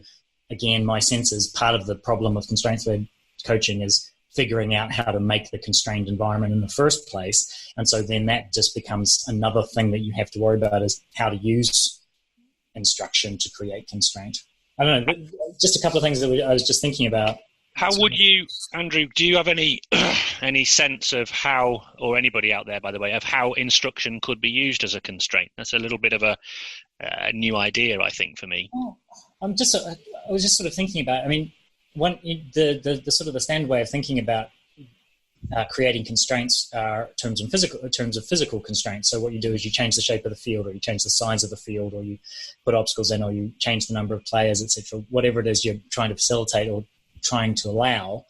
again, my sense is part of the problem of constraints-led coaching is figuring out how to make the constrained environment in the first place. And so then that just becomes another thing that you have to worry about, is how to use instruction to create constraint. I don't know, just a couple of things that I was just thinking about. How would you, Andrew, do you have any sense of how, or anybody out there, by the way, of how instruction could be used as a constraint? That's a little bit of a new idea, I think, for me. I was just sort of thinking about, the sort of the standard way of thinking about creating constraints are in terms of physical constraints. So what you do is you change the shape of the field, or you change the size of the field, or you put obstacles in, or you change the number of players, etc. Whatever it is you're trying to facilitate or trying to allow.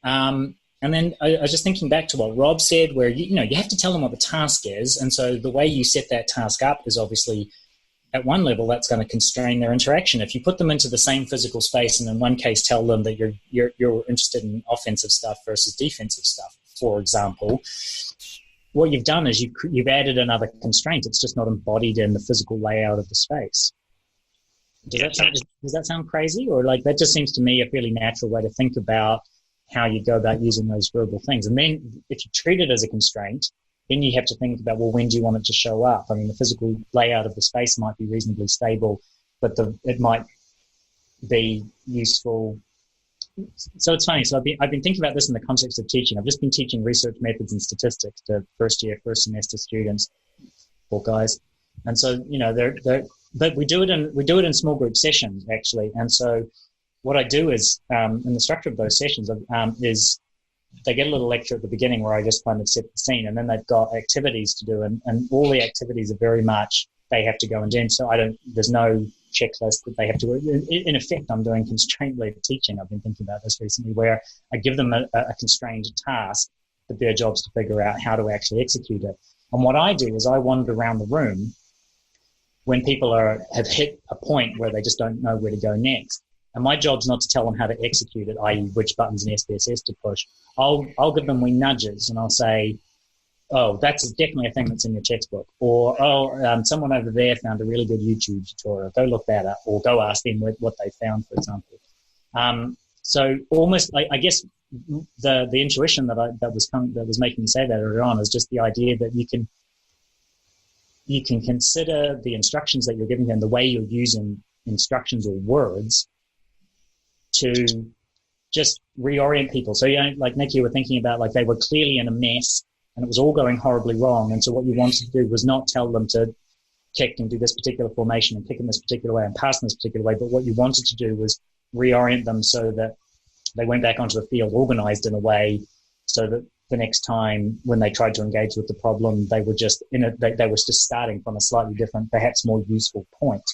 And then I was just thinking back to what Rob said, where you have to tell them what the task is, and so the way you set that task up is obviously, at one level, that's going to constrain their interaction. If you put them into the same physical space, and in one case tell them that you're interested in offensive stuff versus defensive stuff, for example, what you've done is you've added another constraint. It's just not embodied in the physical layout of the space. Does that sound crazy? Or like, that just seems to me a fairly natural way to think about how you go about using those verbal things. And then if you treat it as a constraint, then you have to think about, well, when do you want it to show up? I mean, the physical layout of the space might be reasonably stable, but it might be useful. So it's funny. So I've been thinking about this in the context of teaching. I've just been teaching research methods and statistics to first semester students, poor guys. And so, but we do it in small group sessions, actually. And so what I do is, in the structure of those sessions, is they get a little lecture at the beginning where I just kind of set the scene, and then they've got activities to do, and all the activities are very much, they have to go and do. So there's no checklist that they have to. In effect, I'm doing constraint-led teaching. I've been thinking about this recently, where I give them a constrained task, but their job's to figure out how to actually execute it. And what I do is I wander around the room when people have hit a point where they just don't know where to go next. And my job's not to tell them how to execute it, i.e. which buttons in SPSS to push. I'll give them wee nudges, and I'll say, oh, that's definitely a thing that's in your textbook. Or, someone over there found a really good YouTube tutorial. Go look that up, or go ask them what they found, for example. So almost, I guess, the intuition that was making me say that earlier on is just the idea that you can consider the instructions that you're giving them, the way you're using instructions or words, to just reorient people. So, like Nick, you were thinking about, like, they were clearly in a mess and it was all going horribly wrong. And so what you wanted to do was not tell them to kick and do this particular formation and kick in this particular way and pass in this particular way. But what you wanted to do was reorient them so that they went back onto the field organized in a way so that the next time when they tried to engage with the problem, they were just they were just starting from a slightly different, perhaps more useful point.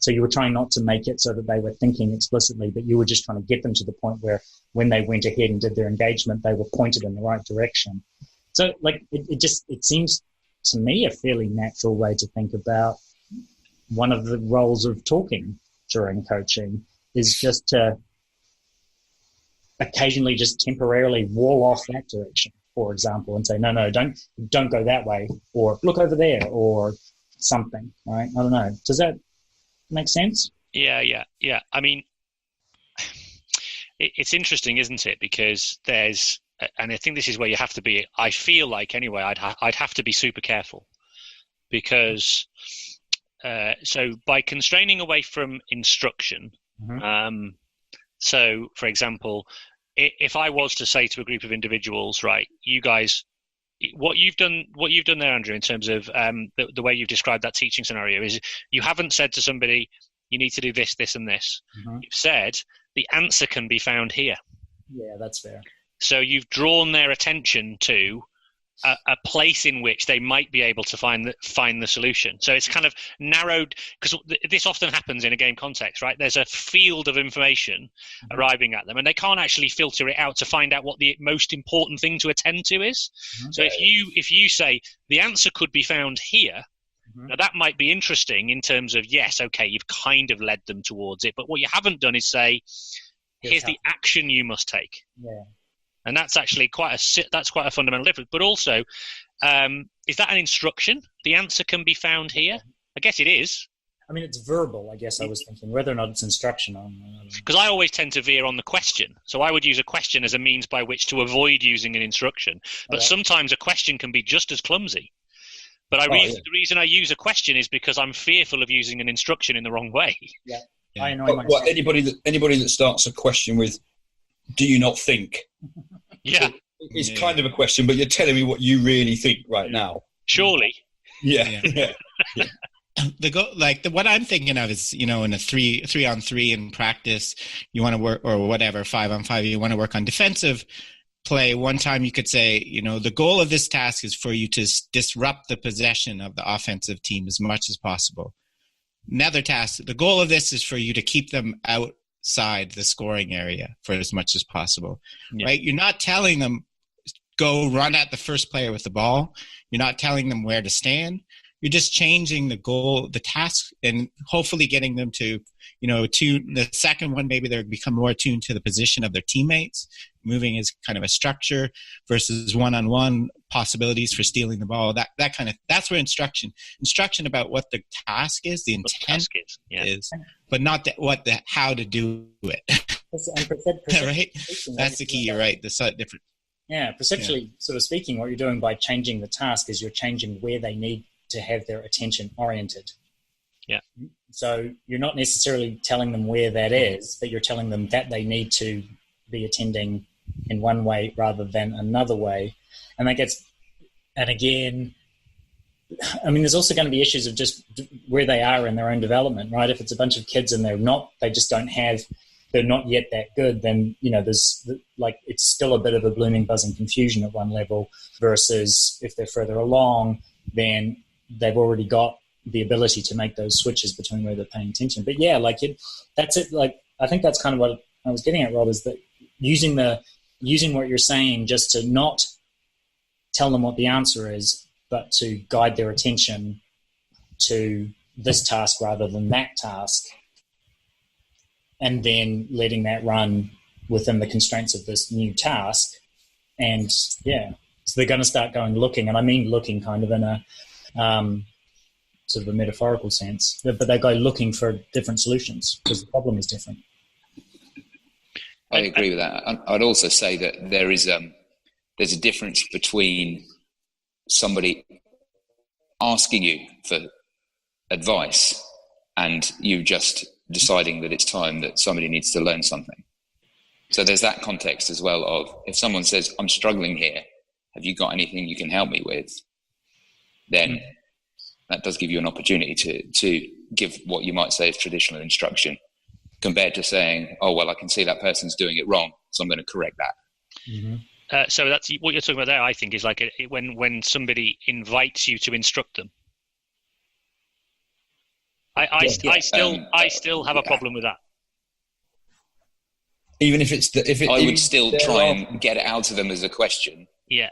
So you were trying not to make it so that they were thinking explicitly, but you were just trying to get them to the point where when they went ahead and did their engagement, they were pointed in the right direction. So, like, it seems to me a fairly natural way to think about one of the roles of talking during coaching is just to occasionally just temporarily wall off that direction, for example, and say, no, don't go that way, or look over there, or something, right? I don't know. Does that make sense? Yeah. I mean, it's interesting, isn't it? Because there's, and I think this is where you have to be, I feel like anyway, I'd have to be super careful, because so by constraining away from instruction, so for example, if I was to say to a group of individuals, right, you guys, what you've done there, Andrew, in terms of the way you've described that teaching scenario is you haven't said to somebody, you need to do this, this, and this. Mm-hmm. You've said the answer can be found here. Yeah, that's fair. So you've drawn their attention to a place in which they might be able to find the solution. So it's kind of narrowed, because this often happens in a game context, right? There's a field of information arriving at them, and they can't actually filter it out to find out what the most important thing to attend to is. Okay. So if you say the answer could be found here, now that might be interesting in terms of, yes, okay, you've kind of led them towards it, but what you haven't done is say, here's the action you must take. Yeah. And that's actually quite a fundamental difference. But also, is that an instruction? The answer can be found here? I guess it is. I mean, it's verbal, I guess I was thinking, whether or not it's instruction. Because I always tend to veer on the question. So I would use a question as a means by which to avoid using an instruction. But sometimes a question can be just as clumsy. But the reason I use a question is because I'm fearful of using an instruction in the wrong way. Yeah. I annoy myself. Anybody that starts a question with, do you not think? Yeah. It's kind of a question, but you're telling me what you really think right now. Surely. Yeah. What I'm thinking of is, in a 3-on-3 in practice, you want to work, or whatever, 5-on-5, you want to work on defensive play. One time you could say, the goal of this task is for you to disrupt the possession of the offensive team as much as possible. Another task, the goal of this is for you to keep them outside the scoring area for as much as possible, right? You're not telling them, go run at the first player with the ball. You're not telling them where to stand. You're just changing the goal, the task, and hopefully getting them to, tune. The second one, maybe they become more attuned to the position of their teammates, moving as kind of a structure versus one-on-one possibilities for stealing the ball. That's where instruction about what the task is, the intent is, but not how to do it. Right? That's the key. You're right. The different. Yeah, perceptually, sort of speaking, what you're doing by changing the task is you're changing where they need to have their attention oriented. Yeah. So you're not necessarily telling them where that is, but you're telling them that they need to be attending in one way rather than another way. And again, I mean, there's also going to be issues of just where they are in their own development, right? If it's a bunch of kids and they're not yet that good, then, there's it's still a bit of a blooming buzz and confusion at one level, versus if they're further along, then they've already got the ability to make those switches between where they're paying attention. But that's it. I think that's kind of what I was getting at, Rob, is that using what you're saying just to not tell them what the answer is, but to guide their attention to this task rather than that task, and then letting that run within the constraints of this new task. And so they're going to start going looking, and I mean looking kind of in a sort of a metaphorical sense, but they go looking for different solutions because the problem is different. I agree with that. I'd also say that there's a difference between somebody asking you for advice and you just deciding that it's time that somebody needs to learn something. So there's that context as well of, if someone says, I'm struggling here, have you got anything you can help me with? Then that does give you an opportunity to give what you might say is traditional instruction, compared to saying, oh, well, I can see that person's doing it wrong, so I'm going to correct that. Mm-hmm. So that's what you're talking about there, I think, is like when somebody invites you to instruct them. I still have a problem with that. Even if I would still try and get it out of them as a question. Yeah.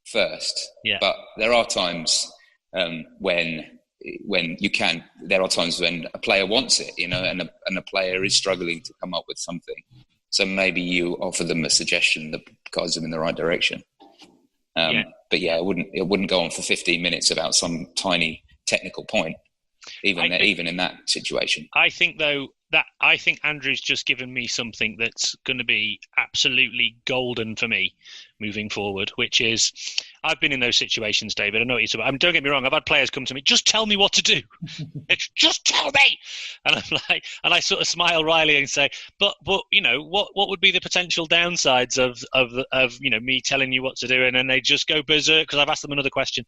First. Yeah. But there are times when you can. There are times when a player wants it, and a player is struggling to come up with something. So maybe you offer them a suggestion that guides them in the right direction. But it wouldn't go on for 15 minutes about some tiny technical point, even in that situation. I think Andrew's just given me something that's going to be absolutely golden for me moving forward, which is I've been in those situations, David. I know what you're talking about. Don't get me wrong. I've had players come to me, just tell me what to do. Just tell me. And I'm like, and I sort of smile wryly and say, but you know, what would be the potential downsides of you know, me telling you what to do? And then they just go berserk because I've asked them another question.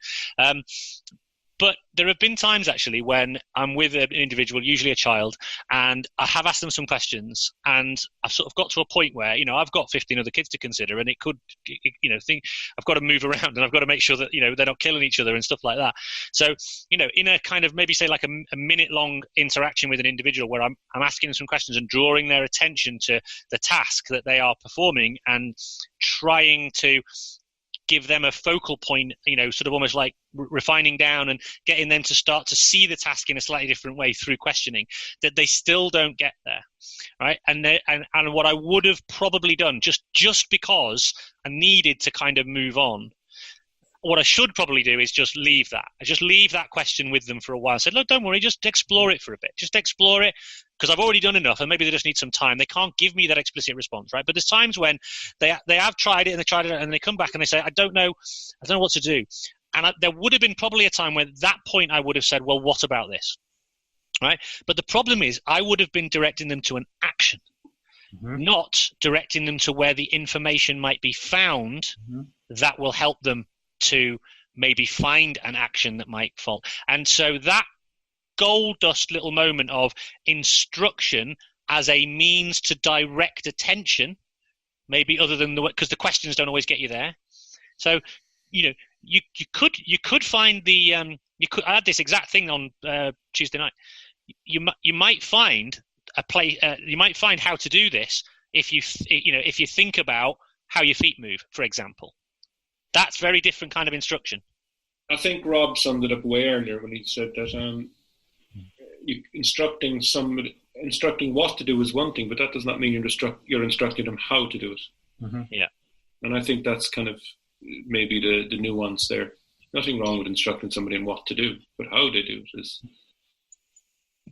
But there have been times actually when I'm with an individual, usually a child, and I have asked them some questions, and I've sort of got to a point where, you know, I've got 15 other kids to consider, and I've got to move around, and I've got to make sure that, you know, they're not killing each other and stuff like that. So, you know, in a kind of maybe say like a minute-long interaction with an individual where I'm asking them some questions and drawing their attention to the task that they are performing and trying to give them a focal point, you know, sort of almost like refining down and getting them to start to see the task in a slightly different way through questioning, that they still don't get there, right? And what I would have probably done just because I needed to kind of move on, what I should probably do is just leave that. I just leave that question with them for a while. I said, look, don't worry, just explore it for a bit. Just explore it, because I've already done enough, and maybe they just need some time. They can't give me that explicit response, right? But there's times when they have tried it and they come back and they say, I don't know what to do. And there would have been probably a time when at that point I would have said, well, what about this, right? But the problem is I would have been directing them to an action, not directing them to where the information might be found that will help them to maybe find an action that might fall. And so that gold dust little moment of instruction as a means to direct attention, maybe other than because the questions don't always get you there. So, you know, you could find the I had this exact thing on Tuesday night. You might find you might find how to do this if you think about how your feet move, for example. That's very different kind of instruction. I think Rob summed it up way earlier when he said that instructing what to do is one thing, but that does not mean you're instructing them how to do it. Yeah. And I think that's kind of maybe the nuance there. Nothing wrong with instructing somebody in what to do, but how they do it is.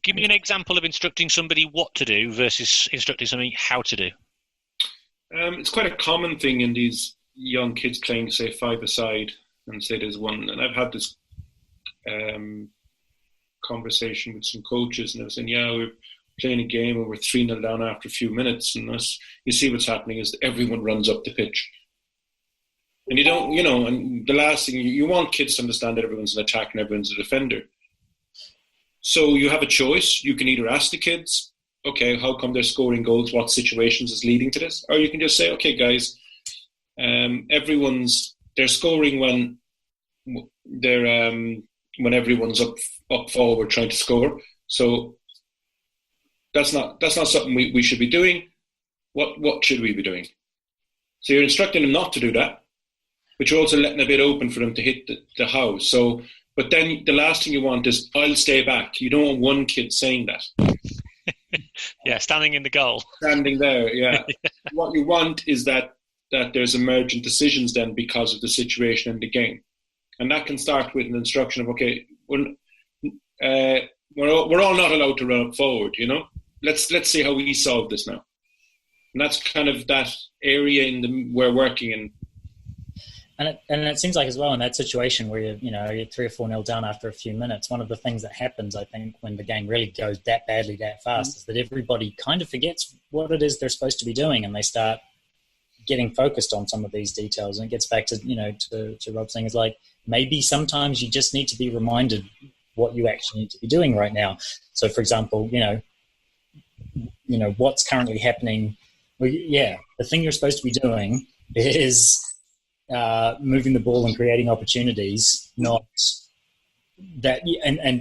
Give me an example of instructing somebody what to do versus instructing somebody how to do. It's quite a common thing in these young kids playing, say, five-a-side, and say there's one. And I've had this conversation with some coaches, and they were saying, yeah, we're playing a game and we're 3-0 down after a few minutes, and you see what's happening is everyone runs up the pitch. And you don't, you know, and the last thing, you want kids to understand that everyone's an attacker and everyone's a defender. So you have a choice. You can either ask the kids, okay, how come they're scoring goals? What situations is leading to this? Or you can just say, okay, guys, they're scoring when everyone's up forward trying to score. So that's not something we should be doing. What should we be doing? So you're instructing them not to do that, but you're also letting a bit open for them to hit the how. So, but then the last thing you want is, I'll stay back. You don't want one kid saying that. Yeah, standing in the goal. Standing there, yeah. What you want is that there's emergent decisions then because of the situation in the game. And that can start with an instruction of, okay, we're all not allowed to run up forward, you know? Let's see how we solve this now. And that's kind of that area we're working in. And it seems like as well in that situation where you're 3 or 4-0 down after a few minutes, one of the things that happens, I think, when the game really goes that badly, that fast, is that everybody kind of forgets what it is they're supposed to be doing, and they start getting focused on some of these details. And it gets back to, to Rob's thing, is like, maybe sometimes you just need to be reminded what you actually need to be doing right now. So, for example, what's currently happening. Well, yeah, the thing you're supposed to be doing is moving the ball and creating opportunities, not that,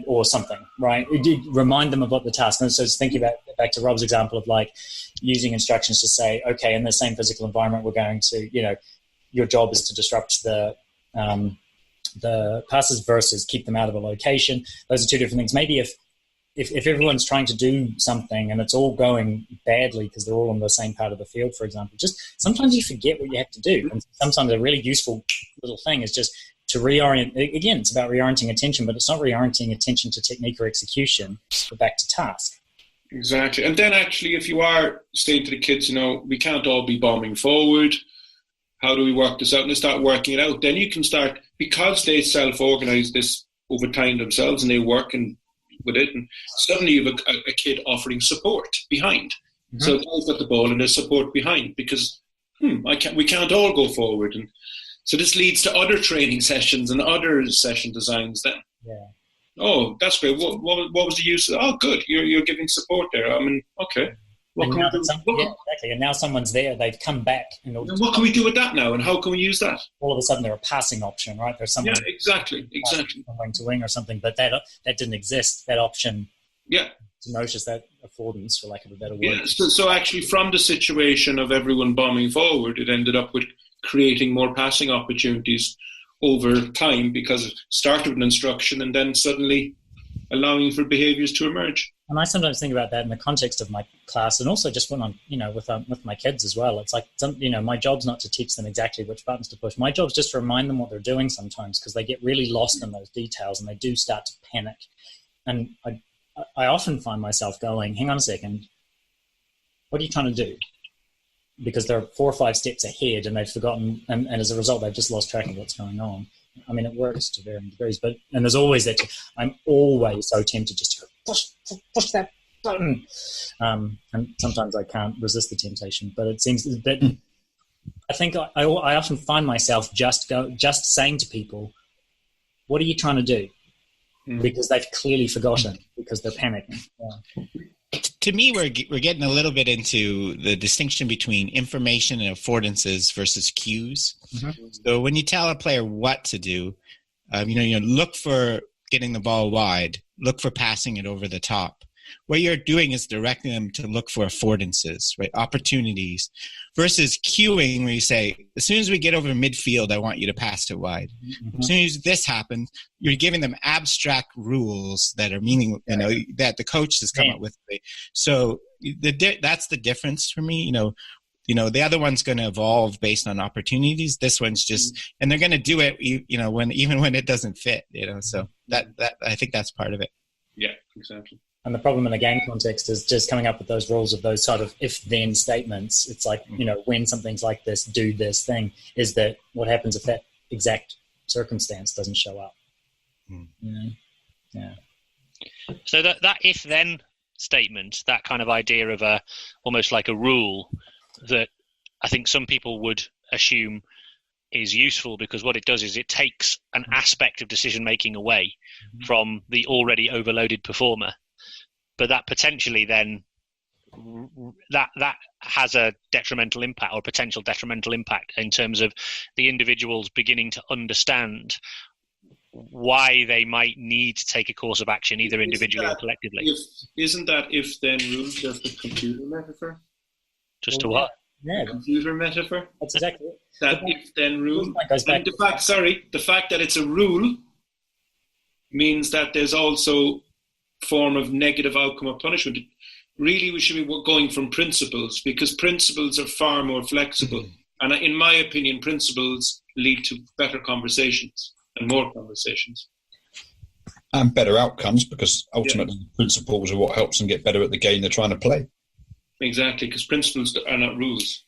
or something, right? It did remind them of what the task. And so it's thinking back to Rob's example of like using instructions to say, okay, in the same physical environment, we're going to, your job is to disrupt the passes versus keep them out of a location. Those are two different things. Maybe if everyone's trying to do something and it's all going badly because they're all on the same part of the field, for example, just sometimes you forget what you have to do. And sometimes a really useful little thing is just to reorient. Again, it's about reorienting attention, but it's not reorienting attention to technique or execution, but back to task. Exactly. And then actually, if you are saying to the kids, we can't all be bombing forward, how do we work this out? And they start working it out. Then you can start, because they self-organize this over time themselves and they work with it, and suddenly you have a kid offering support behind. Mm-hmm. So they've got the ball and there's support behind because we can't all go forward. And so this leads to other training sessions and other session designs then. Yeah. Oh, that's great. What was the use of that? Oh, good. You're giving support there. I mean, okay. Exactly. And now someone's there. They've come back. What can we do with that now? And how can we use that? All of a sudden, they're a passing option, right? There's someone. Yeah, exactly. From wing to wing or something, but that didn't exist. That option. Yeah. To notice that affordance, for lack of a better word. Yeah. So actually, from the situation of everyone bombing forward, it ended up with creating more passing opportunities over time because it started with an instruction and then suddenly allowing for behaviors to emerge. And I sometimes think about that in the context of my class, and also just when I'm, with my kids as well. It's like, my job's not to teach them exactly which buttons to push. My job's just to remind them what they're doing sometimes, because they get really lost in those details and they do start to panic. And I often find myself going, hang on a second, what are you trying to do? Because they're 4 or 5 steps ahead and they've forgotten, and as a result, they've just lost track of what's going on. I mean, it works to varying degrees, and there's always that. I'm always so tempted just to go, push that button. And sometimes I can't resist the temptation, but it seems that I think I often find myself just saying to people, what are you trying to do? Because they've clearly forgotten, because they're panicking. Yeah. To me, we're getting a little bit into the distinction between information and affordances versus cues. Mm-hmm. So when you tell a player what to do, look for getting the ball wide, look for passing it over the top. What you're doing is directing them to look for affordances, right? Opportunities, versus cueing, where you say, as soon as we get over midfield, I want you to pass it wide. Mm-hmm. As soon as this happens, you're giving them abstract rules that are meaning, that the coach has come up with. So that's the difference for me. The other one's going to evolve based on opportunities. This one's just, and they're going to do it, even when it doesn't fit. So that I think that's part of it. Yeah, exactly. And the problem in a game context is just coming up with those rules of those sort of if-then statements. It's like, when something's like this, do this thing, is that what happens if that exact circumstance doesn't show up? Yeah. So that if-then statement, that kind of idea of almost like a rule that I think some people would assume is useful, because what it does is it takes an aspect of decision-making away from the already overloaded performer. But that potentially then that has a detrimental impact, or potential detrimental impact, in terms of the individuals beginning to understand why they might need to take a course of action, either individually or collectively. Isn't that if-then rule just a computer metaphor? Just a what? Yeah, computer metaphor. That's exactly it. That if-then rule. The fact that it's a rule means that there's also form of negative outcome of punishment. Really, we should be going from principles, because principles are far more flexible. And in my opinion, principles lead to better conversations and more conversations. And better outcomes, because ultimately principles are what helps them get better at the game they're trying to play. Exactly, because principles are not rules.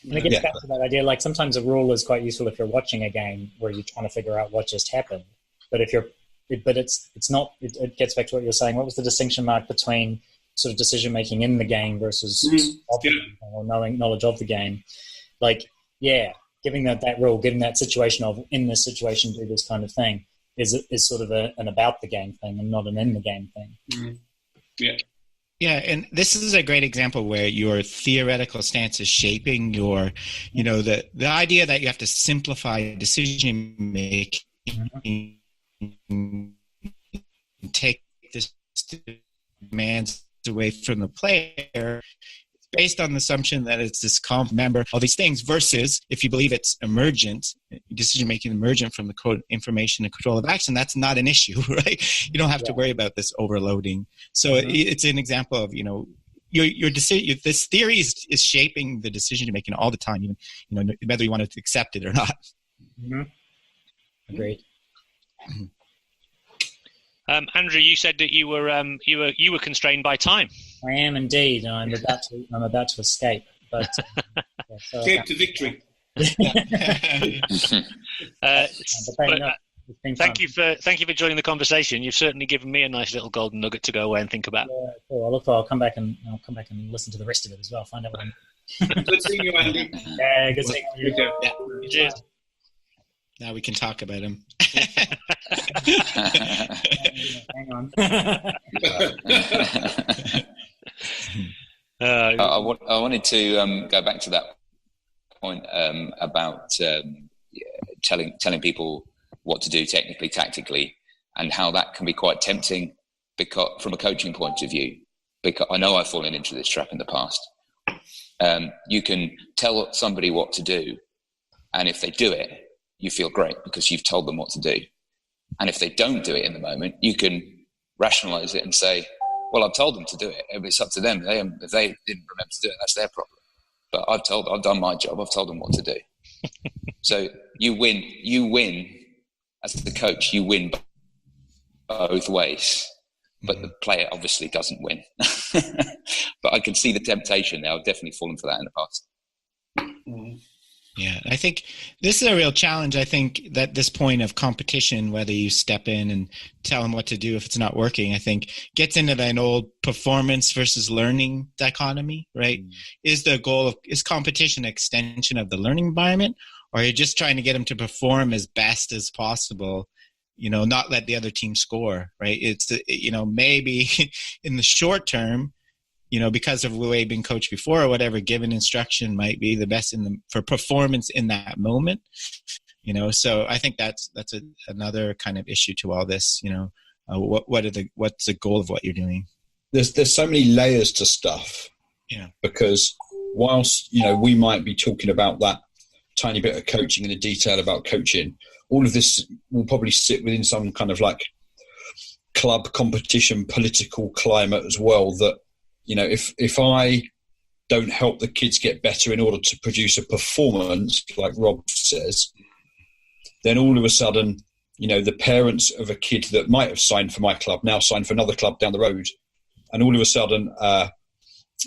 And it gets back to that idea, like sometimes a rule is quite useful if you're watching a game where you're trying to figure out what just happened. But it's not. It gets back to what you're saying. What was the distinction mark between sort of decision making in the game versus or knowledge of the game? Like, giving that rule, giving that situation of, in this situation do this kind of thing, is sort of an about the game thing and not an in the game thing. Mm-hmm. Yeah. Yeah, and this is a great example where your theoretical stance is shaping your, the idea that you have to simplify decision making, take this demands away from the player, based on the assumption that it's this calm member, all these things, versus if you believe it's emergent, decision-making emergent from the information and control of action, that's not an issue, right? You don't have to worry about this overloading. So it's an example of, your decision, this theory is shaping the decision-making all the time, even, whether you want to accept it or not. Mm-hmm. Agreed. Andrew, you said that you were constrained by time. I am indeed, and I'm about to escape. But escape to victory. Thank you for joining the conversation. You've certainly given me a nice little golden nugget to go away and think about. Yeah, cool. I'll come back and listen to the rest of it as well. Find out what I'm. Good seeing you, Andy. Yeah, good seeing you. Yeah. Cheers. Now we can talk about him. Hang on. I wanted to go back to that point about telling people what to do technically, tactically, and how that can be quite tempting because from a coaching point of view. Because I know I've fallen into this trap in the past. You can tell somebody what to do, and if they do it, you feel great because you've told them what to do. And if they don't do it in the moment, you can rationalize it and say, well, I've told them to do it. It's up to them. If they didn't remember to do it, that's their problem. But I've done my job. I've told them what to do. So you win as the coach, you win both ways. But the player obviously doesn't win. But I can see the temptation there. I've definitely fallen for that in the past. Yeah, I think this is a real challenge. I think that this point of competition, whether you step in and tell them what to do if it's not working, I think gets into that old performance versus learning dichotomy, right? Is competition an extension of the learning environment, or are you just trying to get them to perform as best as possible, not let the other team score, right? It's, maybe in the short term, because of the way you've been coached before or whatever, given instruction might be the best for performance in that moment, So I think that's another kind of issue to all this, what's the goal of what you're doing? There's so many layers to stuff. Yeah. Because whilst, we might be talking about that tiny bit of coaching and the detail about coaching, all of this will probably sit within some kind of like club competition, political climate as well, that, if I don't help the kids get better in order to produce a performance, like Rob says, then all of a sudden, the parents of a kid that might have signed for my club now sign for another club down the road. And all of a sudden,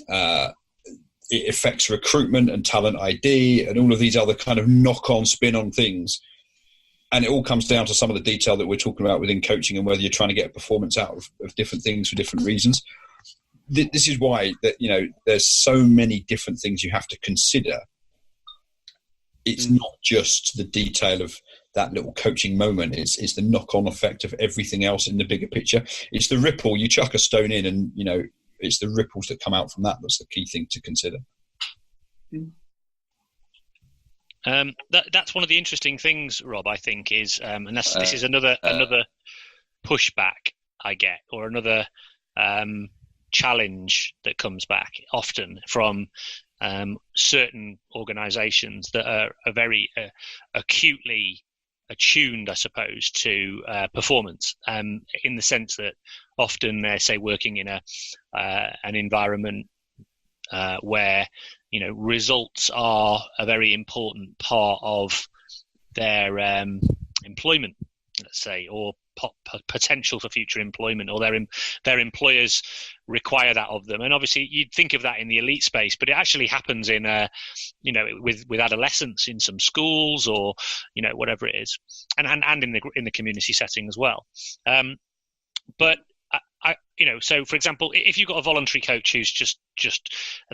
it affects recruitment and talent ID and all of these other kind of knock-on, spin-on things. And it all comes down to some of the detail that we're talking about within coaching and whether you're trying to get a performance out of different things for different reasons. This is why that there's so many different things you have to consider. It's not just the detail of that little coaching moment. It's the knock-on effect of everything else in the bigger picture. It's the ripple. You chuck a stone in and, it's the ripples that come out from that that's the key thing to consider. That's one of the interesting things, Rob, I think, is, and this is another pushback I get, or another challenge that comes back often from certain organizations that are very acutely attuned, I suppose, to performance, in the sense that often they're, say, working in an environment where results are a very important part of their employment, let's say, or potential for future employment, or their employers require that of them. And obviously you'd think of that in the elite space, but it actually happens in with adolescents in some schools, or whatever it is, and in the community setting as well. But so for example, if you've got a voluntary coach who's just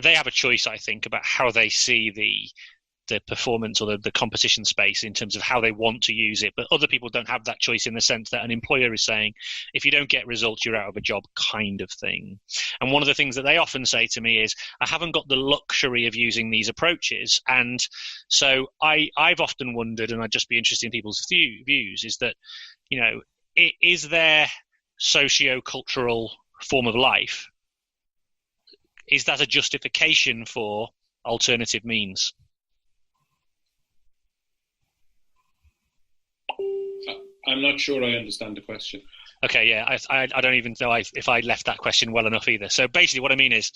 they have a choice, I think, about how they see the performance or the competition space in terms of how they want to use it. But other people don't have that choice, in the sense that an employer is saying, if you don't get results, you're out of a job, kind of thing. And one of the things that they often say to me is, I haven't got the luxury of using these approaches. And so I've often wondered, and I'd just be interested in people's views, is that, is there socio-cultural form of life, is that a justification for alternative means? I'm not sure I understand the question. Okay, yeah, I don't even know if I left that question well enough either. So basically what I mean is,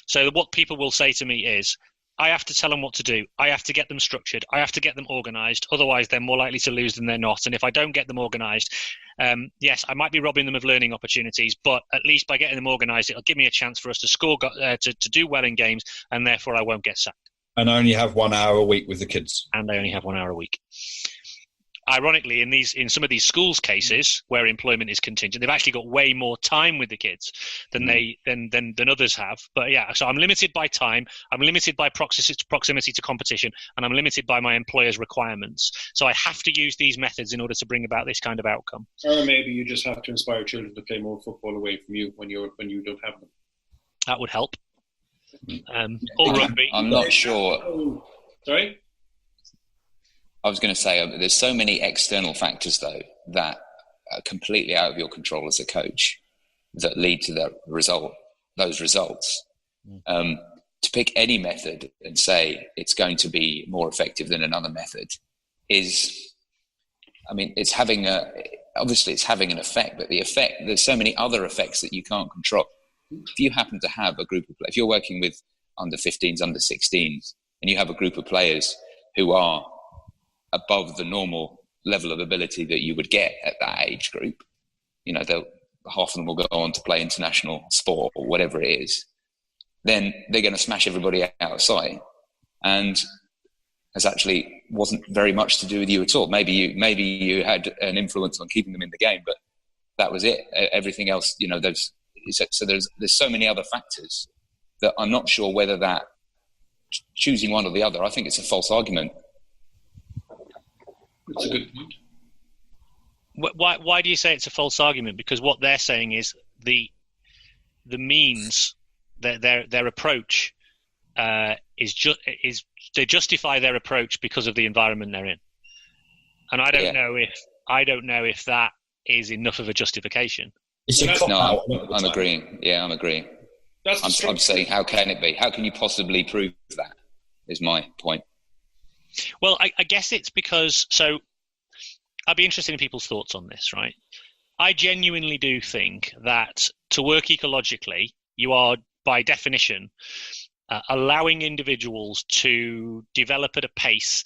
so what people will say to me is, I have to tell them what to do. I have to get them structured. I have to get them organized. Otherwise, they're more likely to lose than they're not. And if I don't get them organized, yes, I might be robbing them of learning opportunities, but at least by getting them organized, it'll give me a chance for us to score, to do well in games, and therefore I won't get sacked. And I only have 1 hour a week with the kids. And they only have 1 hour a week. Ironically, in some of these schools cases where employment is contingent, they've actually got way more time with the kids than than others have. But yeah, so I'm limited by time, I'm limited by proximity to competition, and I'm limited by my employer's requirements. So I have to use these methods in order to bring about this kind of outcome. Or maybe you just have to inspire children to play more football away from you when you don't have them. That would help. Or rugby. I'm not sure. Sorry? I was going to say there's so many external factors, though, that are completely out of your control as a coach that lead to those results. To pick any method and say it's going to be more effective than another method it's having an effect, but there's so many other effects that you can't control. If you happen to have a group of players, if you're working with under 15s, under 16s, and you have a group of players who are above the normal level of ability that you would get at that age group, half of them will go on to play international sport or whatever it is, then they're going to smash everybody out of sight. And has actually wasn't very much to do with you at all. Maybe you had an influence on keeping them in the game, but that was it. Everything else, there's so many other factors that I'm not sure whether that choosing one or the other, I think it's a false argument. That's a good point. Why do you say it's a false argument? Because what they're saying is the means, their approach is they justify their approach because of the environment they're in, and I don't know if that is enough of a justification. I'm agreeing. Yeah, I'm agreeing. I'm saying, how can it be? How can you possibly prove that? Is my point. Well, I guess it's because, so I'd be interested in people's thoughts on this, right? I genuinely do think that to work ecologically, you are, by definition, allowing individuals to develop at a pace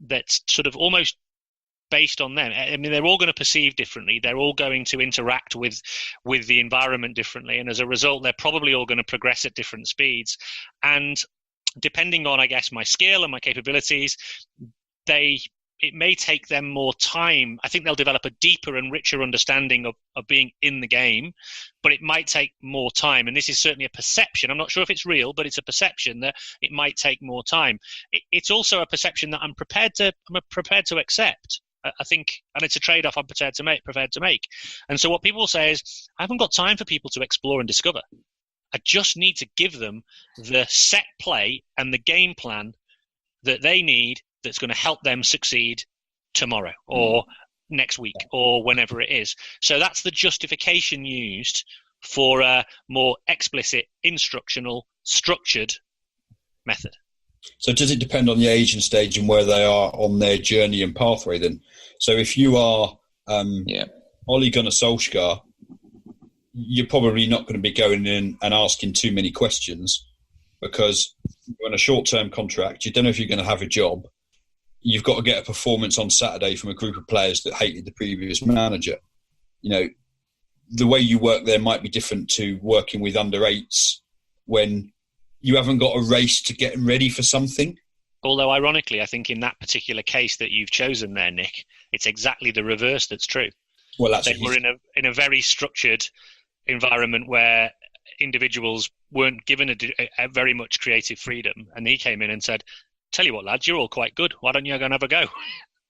that's sort of almost based on them. I mean, they're all going to perceive differently. They're all going to interact with the environment differently. And as a result, they're probably all going to progress at different speeds. And depending on, I guess, my skill and my capabilities, it may take them more time. I think they'll develop a deeper and richer understanding of being in the game, but it might take more time. And this is certainly a perception. I'm not sure if it's real, but it's a perception that it might take more time. It's also a perception that I'm prepared to accept. I think, and it's a trade-off I'm prepared to make. And so what people say is, I haven't got time for people to explore and discover. I just need to give them the set play and the game plan that they need that's going to help them succeed tomorrow or next week or whenever it is. So that's the justification used for a more explicit, instructional, structured method. So does it depend on the age and stage and where they are on their journey and pathway then? So if you are Ole Gunnar Solskjaer, you're probably not going to be going in and asking too many questions because you're on a short-term contract. You don't know if you're going to have a job. You've got to get a performance on Saturday from a group of players that hated the previous manager. The way you work there might be different to working with under-8s when you haven't got a race to get them ready for something. Although, ironically, I think in that particular case that you've chosen there, Nick, it's exactly the reverse that's true. Well, they were in a very structured environment where individuals weren't given a very much creative freedom, and he came in and said, "Tell you what, lads, you're all quite good. Why don't you go and have a go?"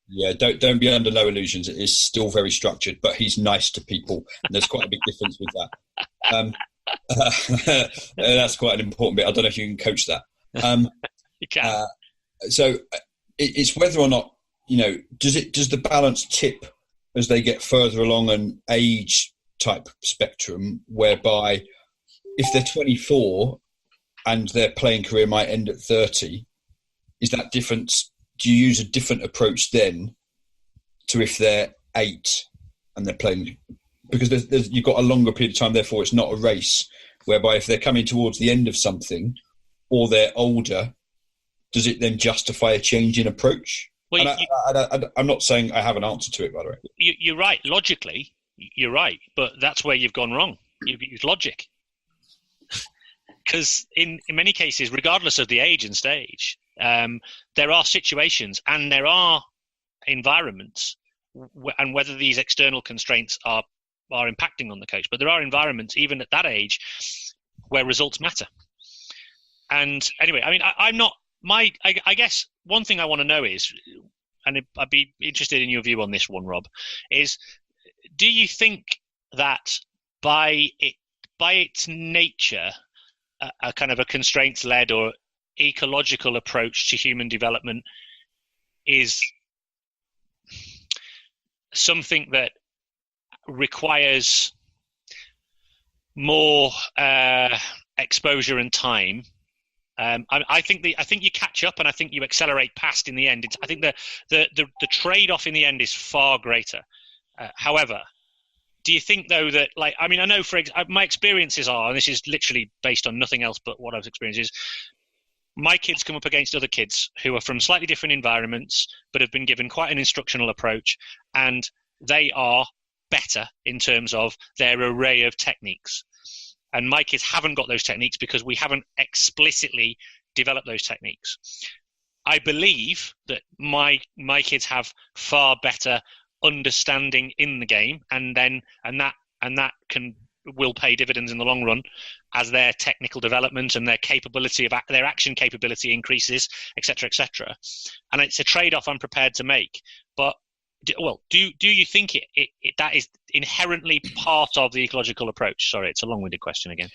Yeah, don't be under no illusions. It is still very structured, but he's nice to people, and there's quite a big difference with that. That's quite an important bit. I don't know if you can coach that. You can. So it's whether or not, does the balance tip as they get further along an age type spectrum, whereby if they're 24 and their playing career might end at 30, is that different? Do you use a different approach then to if they're 8 and they're playing? Because you've got a longer period of time, therefore it's not a race, whereby if they're coming towards the end of something or they're older, does it then justify a change in approach? Well, I'm not saying I have an answer to it, by the way. You're right. Logically, you're right. But that's where you've gone wrong. You've used logic. Because in many cases, regardless of the age and stage, there are situations and there are environments, and whether these external constraints are impacting on the coach, but there are environments even at that age where results matter. And anyway, I mean, I guess one thing I want to know is, and I'd be interested in your view on this one, Rob, is do you think that by its nature, a kind of a constraints-led or ecological approach to human development is something that requires more exposure and time? I think you catch up, and I think you accelerate past in the end. I think the trade-off in the end is far greater. However, do you think though that, like, I mean, I know my experiences are, and this is literally based on nothing else but what I've experienced, is my kids come up against other kids who are from slightly different environments but have been given quite an instructional approach, and they are better in terms of their array of techniques. And my kids haven't got those techniques because we haven't explicitly developed those techniques. I believe that my kids have far better understanding in the game, and that will pay dividends in the long run as their technical development and their capability of their action capability increases, etc., etc. And it's a trade-off I'm prepared to make. But do you think that is inherently part of the ecological approach? Sorry, it's a long-winded question again.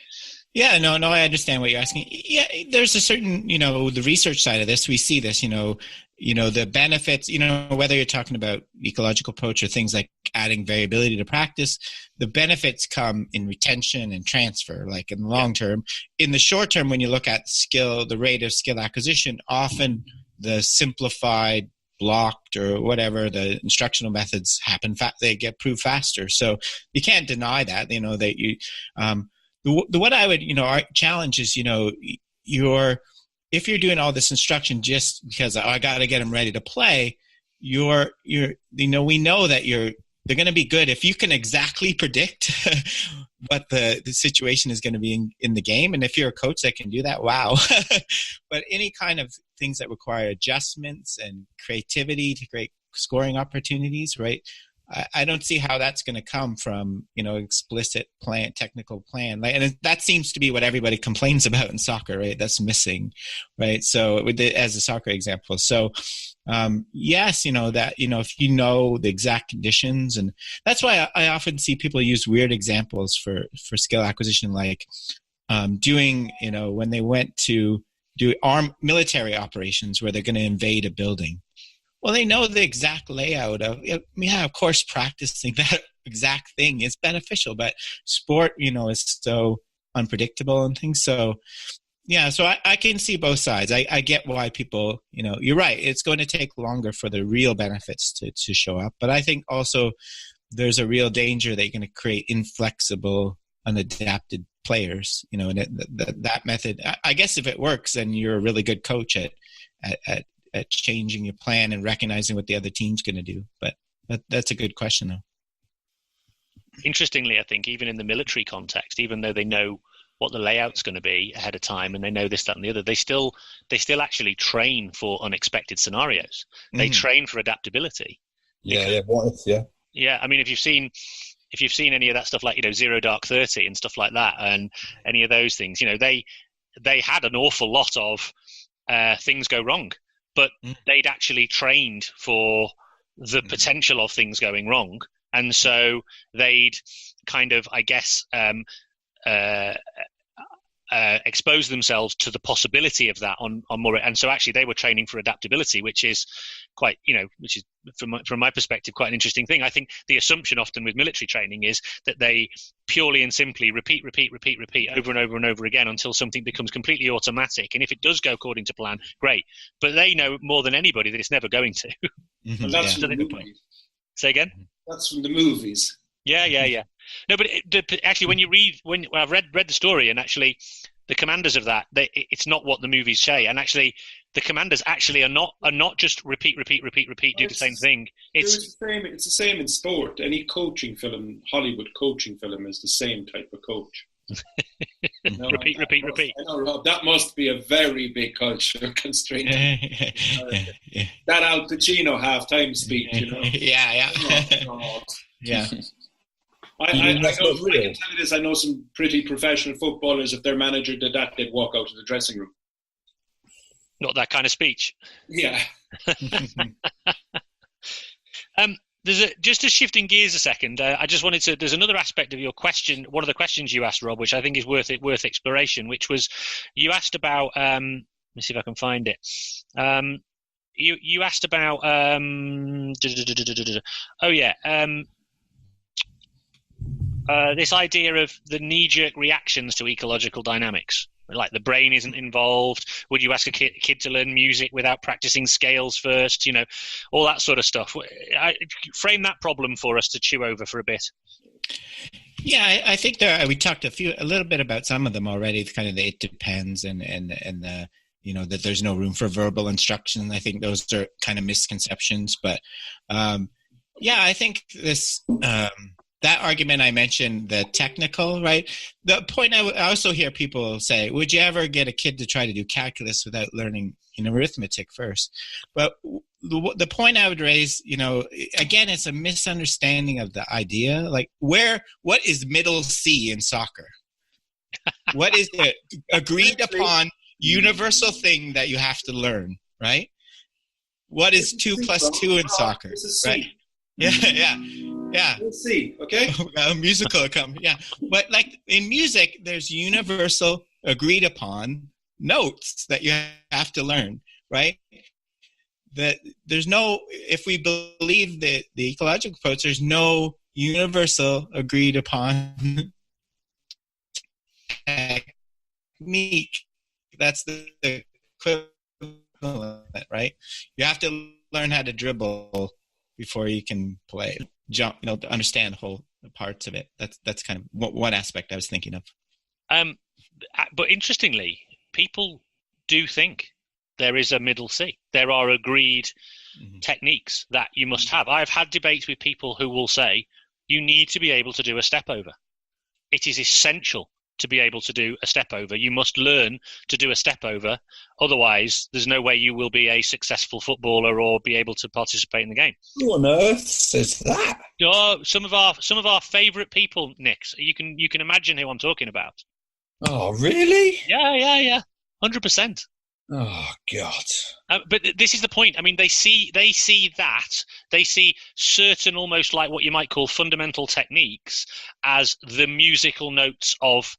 Yeah, no, I understand what you're asking. Yeah, there's a certain, the research side of this, we see this, the benefits, whether you're talking about ecological approach or things like adding variability to practice, the benefits come in retention and transfer, like in the long term. In the short term, when you look at the rate of skill acquisition, often the simplified, blocked, or whatever the instructional methods happen, they get proved faster. So you can't deny that, that you, what I would, our challenge is, if you're doing all this instruction just because I got to get them ready to play, we know that they're going to be good if you can exactly predict what the situation is going to be in the game. And if you're a coach that can do that, wow. But any kind of things that require adjustments and creativity to create scoring opportunities, right? I don't see how that's going to come from, explicit technical plan. And that seems to be what everybody complains about in soccer, right? That's missing, right? So as a soccer example. So, yes, that, if you know the exact conditions, and that's why I often see people use weird examples for skill acquisition, like doing, when they went to do military operations where they're going to invade a building. Well, they know the exact layout of course, practicing that exact thing is beneficial, but sport, is so unpredictable and things. So, yeah, so I can see both sides. I get why people, you're right. It's going to take longer for the real benefits to show up. But I think also there's a real danger that you're going to create inflexible, unadapted players, and that method, I guess if it works, then you're a really good coach at changing your plan and recognizing what the other team's going to do. But that's a good question, though. Interestingly, I think even in the military context, even though they know what the layout's going to be ahead of time and they know this, that, and the other, they still actually train for unexpected scenarios. They train for adaptability. Yeah. Yeah, I mean, if you've seen any of that stuff, like, Zero Dark 30 and stuff like that, and any of those things, they had an awful lot of things go wrong. But they'd actually trained for the potential of things going wrong. And so they'd kind of, I guess, expose themselves to the possibility of that on more. And so actually they were training for adaptability, which is quite, which is from my perspective, quite an interesting thing. I think the assumption often with military training is that they purely and simply repeat over and over and over again until something becomes completely automatic. And if it does go according to plan, great. But they know more than anybody that it's never going to. Well, that's from the movies. Say again? That's from the movies. Yeah. No, but actually, when I've read the story, and actually the commanders of that, it's not what the movies say. And actually, the commanders actually are not just repeat, do the same thing. It's the same in sport. Any coaching film, Hollywood coaching film, is the same type of coach. No, repeat. I know, Rob, that must be a very big cultural constraint. That Al Pacino halftime speech, Yeah. Oh, Yeah. I can tell you this. I know some pretty professional footballers. If their manager did that, they'd walk out of the dressing room. Not that kind of speech. Yeah. Just to shifting gears a second, I just wanted to. There's another aspect of your question. One of the questions you asked, Rob, which I think is worth exploration. Which was, you asked about. Let me see if I can find it. You asked about. This idea of the knee-jerk reactions to ecological dynamics. Like the brain isn't involved. Would you ask a kid to learn music without practicing scales first? All that sort of stuff. Frame that problem for us to chew over for a bit. Yeah, I think we talked a little bit about some of them already. Kind of the it depends and the that there's no room for verbal instruction. I think those are kind of misconceptions. But I think this. That argument I mentioned, the technical, right? The point I also hear people say, would you ever get a kid to try to do calculus without learning arithmetic first? But the point I would raise, again, it's a misunderstanding of the idea. Like what is middle C in soccer? What is the agreed upon universal thing that you have to learn, right? What is 2 + 2 in soccer, right? Yeah. We'll see, okay? Musical come, yeah. But like in music, there's universal agreed upon notes that you have to learn, right? That there's no, if we believe the ecological approach, there's no universal agreed upon technique. That's the equivalent, right? You have to learn how to dribble before you can play. Jump, to understand whole parts of it. That's kind of one aspect I was thinking of. But interestingly, people do think there is a middle C. There are agreed techniques that you must have. I've had debates with people who will say you need to be able to do a step over. It is essential to be able to do a step over. You must learn to do a step over. Otherwise, there's no way you will be a successful footballer or be able to participate in the game. Who on earth says that? Some of our favourite people, Nick. You can imagine who I'm talking about. Oh, really? Yeah. 100%. Oh, God. But this is the point. I mean, they see that. They see certain almost like what you might call fundamental techniques as the musical notes of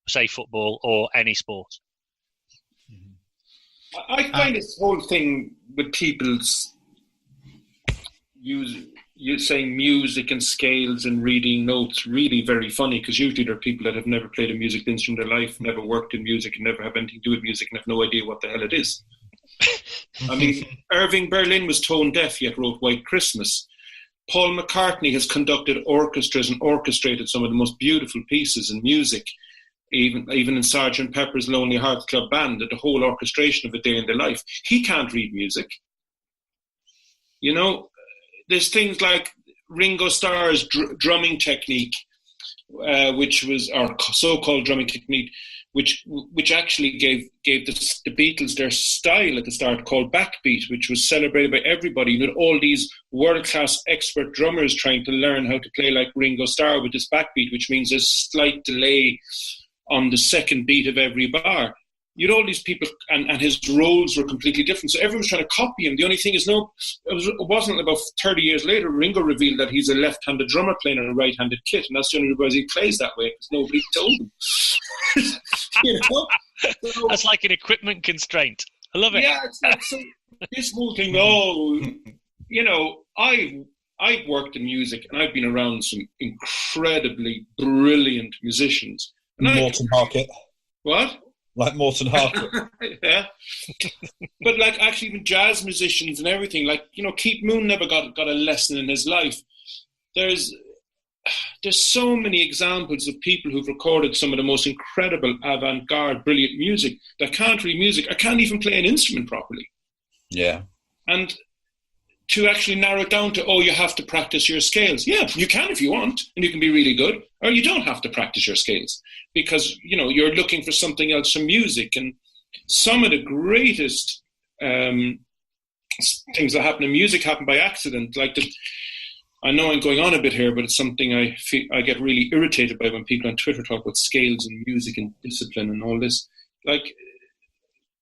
say, football or any sport. I find this whole thing with people's you saying music and scales and reading notes really very funny, because usually there are people that have never played a music instrument in their life, never worked in music, and never have anything to do with music and have no idea what the hell it is. I mean, Irving Berlin was tone deaf yet wrote White Christmas. Paul McCartney has conducted orchestras and orchestrated some of the most beautiful pieces in music, even in Sgt. Pepper's Lonely Hearts Club Band, the whole orchestration of A Day in the Life. He can't read music. There's things like Ringo Starr's drumming technique, which was our so-called drumming technique, which actually gave the Beatles their style at the start, called backbeat, which was celebrated by everybody. You had all these world-class expert drummers trying to learn how to play like Ringo Starr with this backbeat, which means there's a slight delay on the second beat of every bar. You had all these people, and his roles were completely different. So everyone was trying to copy him. The only thing is, it wasn't about 30 years later, Ringo revealed that he's a left-handed drummer playing on a right-handed kit, and that's the only reason he plays that way, because nobody told him. So, that's like an equipment constraint. I love it. Yeah, it's like, so this whole thing, I've worked in music, and I've been around some incredibly brilliant musicians. Morton Harkett. What? Like Morton Harkett. Yeah. But like actually even jazz musicians and everything, like, Keith Moon never got a lesson in his life. There's so many examples of people who've recorded some of the most incredible avant-garde, brilliant music that can't read music or can't even play an instrument properly. Yeah. And to actually narrow it down to, you have to practice your scales. Yeah, you can if you want, and you can be really good, or you don't have to practice your scales because, you're looking for something else from music. And some of the greatest things that happen in music happen by accident. I know I'm going on a bit here, but it's something I get really irritated by when people on Twitter talk about scales and music and discipline and all this. Like,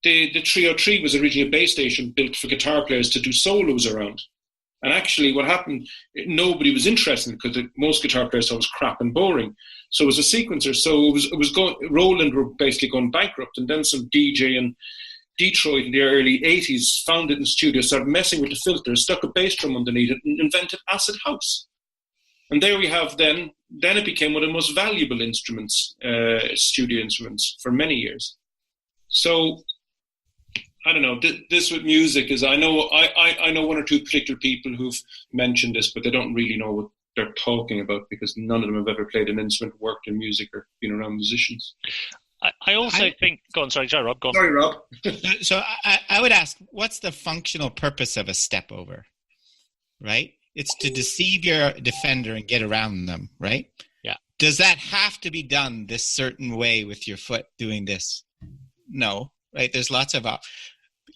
the 303 was originally a base station built for guitar players to do solos around. And actually what happened, nobody was interested because most guitar players thought it was crap and boring. So it was a sequencer. So it was going, Roland were basically going bankrupt, and then some DJ in Detroit in the early 80s found it in the studio, started messing with the filter, stuck a bass drum underneath it and invented acid house. And there we have then it became one of the most valuable instruments, studio instruments for many years. So I don't know. This with music is, I know one or two particular people who've mentioned this, but they don't really know what they're talking about because none of them have ever played an instrument, worked in music, or been around musicians. I also think. Go on, sorry, Rob. Go on. Sorry, Rob. So I would ask, what's the functional purpose of a step over? Right? It's to deceive your defender and get around them, right? Yeah. Does that have to be done this certain way with your foot doing this? No. Right, there's lots of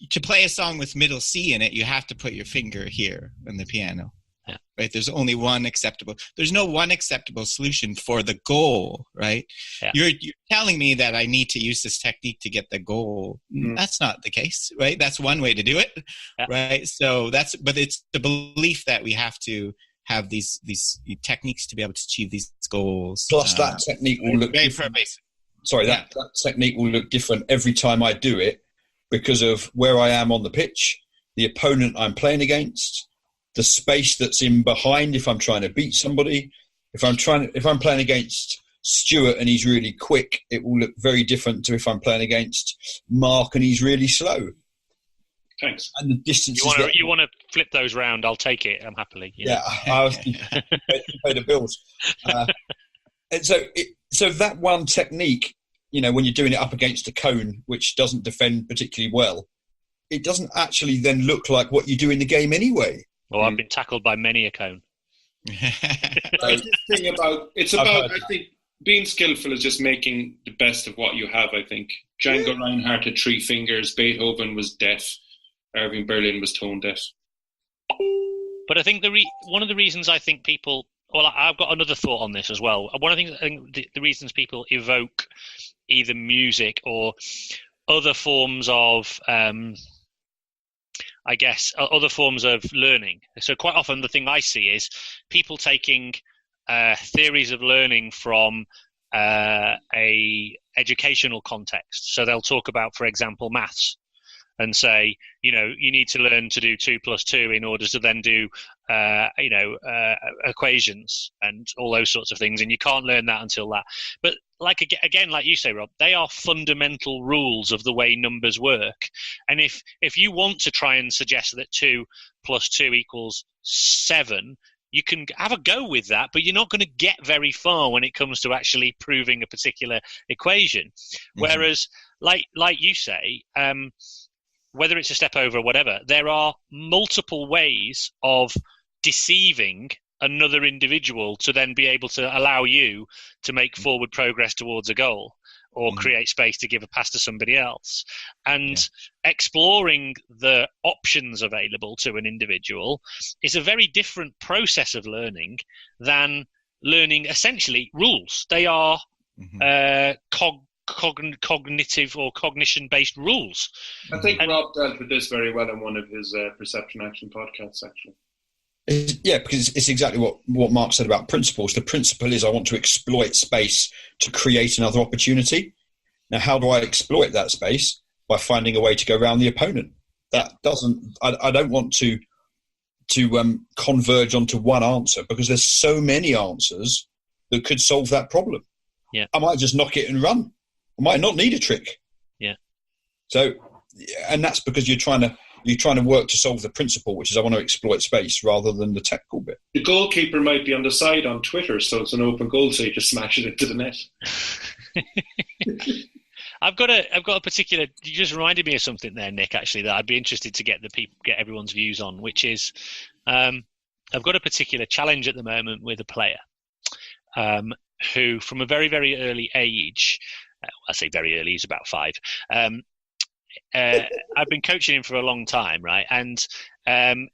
to play a song with middle C in it, you have to put your finger here on the piano. Yeah. Right, there's only one acceptable. There's no one acceptable solution for the goal. Right, yeah. You're telling me that I need to use this technique to get the goal. That's not the case, right? That's one way to do it, right? So but it's the belief that we have to have these techniques to be able to achieve these goals. Plus, that technique will look very different. pervasive. Sorry, that technique will look different every time I do it because of where I am on the pitch, the opponent I'm playing against, the space that's in behind if I'm trying to beat somebody. If I'm playing against Stuart and he's really quick, it will look very different to if I'm playing against Mark and he's really slow. Thanks. And the distance. You want to flip those round? I'll take it. I'm happily. Yeah, I was pay the bills. And so that one technique, when you're doing it up against a cone, which doesn't defend particularly well, it doesn't actually then look like what you do in the game anyway. Well, I've been tackled by many a cone. I think being skillful is just making the best of what you have, I think. Django Reinhardt had 3 fingers, Beethoven was deaf, Irving Berlin was tone deaf. But I think one of the reasons I think people... Well, I've got another thought on this as well. One of the things, I think the reasons people evoke either music or other forms of, other forms of learning. So quite often the thing I see is people taking theories of learning from a educational context. So they'll talk about, for example, maths. And say, you need to learn to do 2 + 2 in order to then do, equations and all those sorts of things. And you can't learn that until that. But like you say, Rob, they are fundamental rules of the way numbers work. And if you want to try and suggest that 2 + 2 = 7, you can have a go with that, but you're not going to get very far when it comes to actually proving a particular equation. Mm-hmm. Whereas, like you say, whether it's a step over or whatever, there are multiple ways of deceiving another individual to then be able to allow you to make forward progress towards a goal or create space to give a pass to somebody else. And exploring the options available to an individual is a very different process of learning than learning essentially rules. They are cognitive or cognition-based rules. I think Rob dealt with this very well in one of his Perception Action podcasts, actually. Yeah, because it's exactly what Mark said about principles. The principle is I want to exploit space to create another opportunity. Now, how do I exploit that space? By finding a way to go around the opponent. That doesn't. I don't want to converge onto one answer because there's so many answers that could solve that problem. Yeah, I might just knock it and run. I might not need a trick. Yeah. So, and that's because you're trying to work to solve the principle, which is I want to exploit space rather than the technical bit. The goalkeeper might be on the side on Twitter, so it's an open goal, so you just smash it into the net. I've got a particular. You just reminded me of something there, Nick. Actually, that I'd be interested to get everyone's views on, which is, I've got a particular challenge at the moment with a player, who, from a very, very early age, I say very early, he's about 5. I've been coaching him for a long time, right? And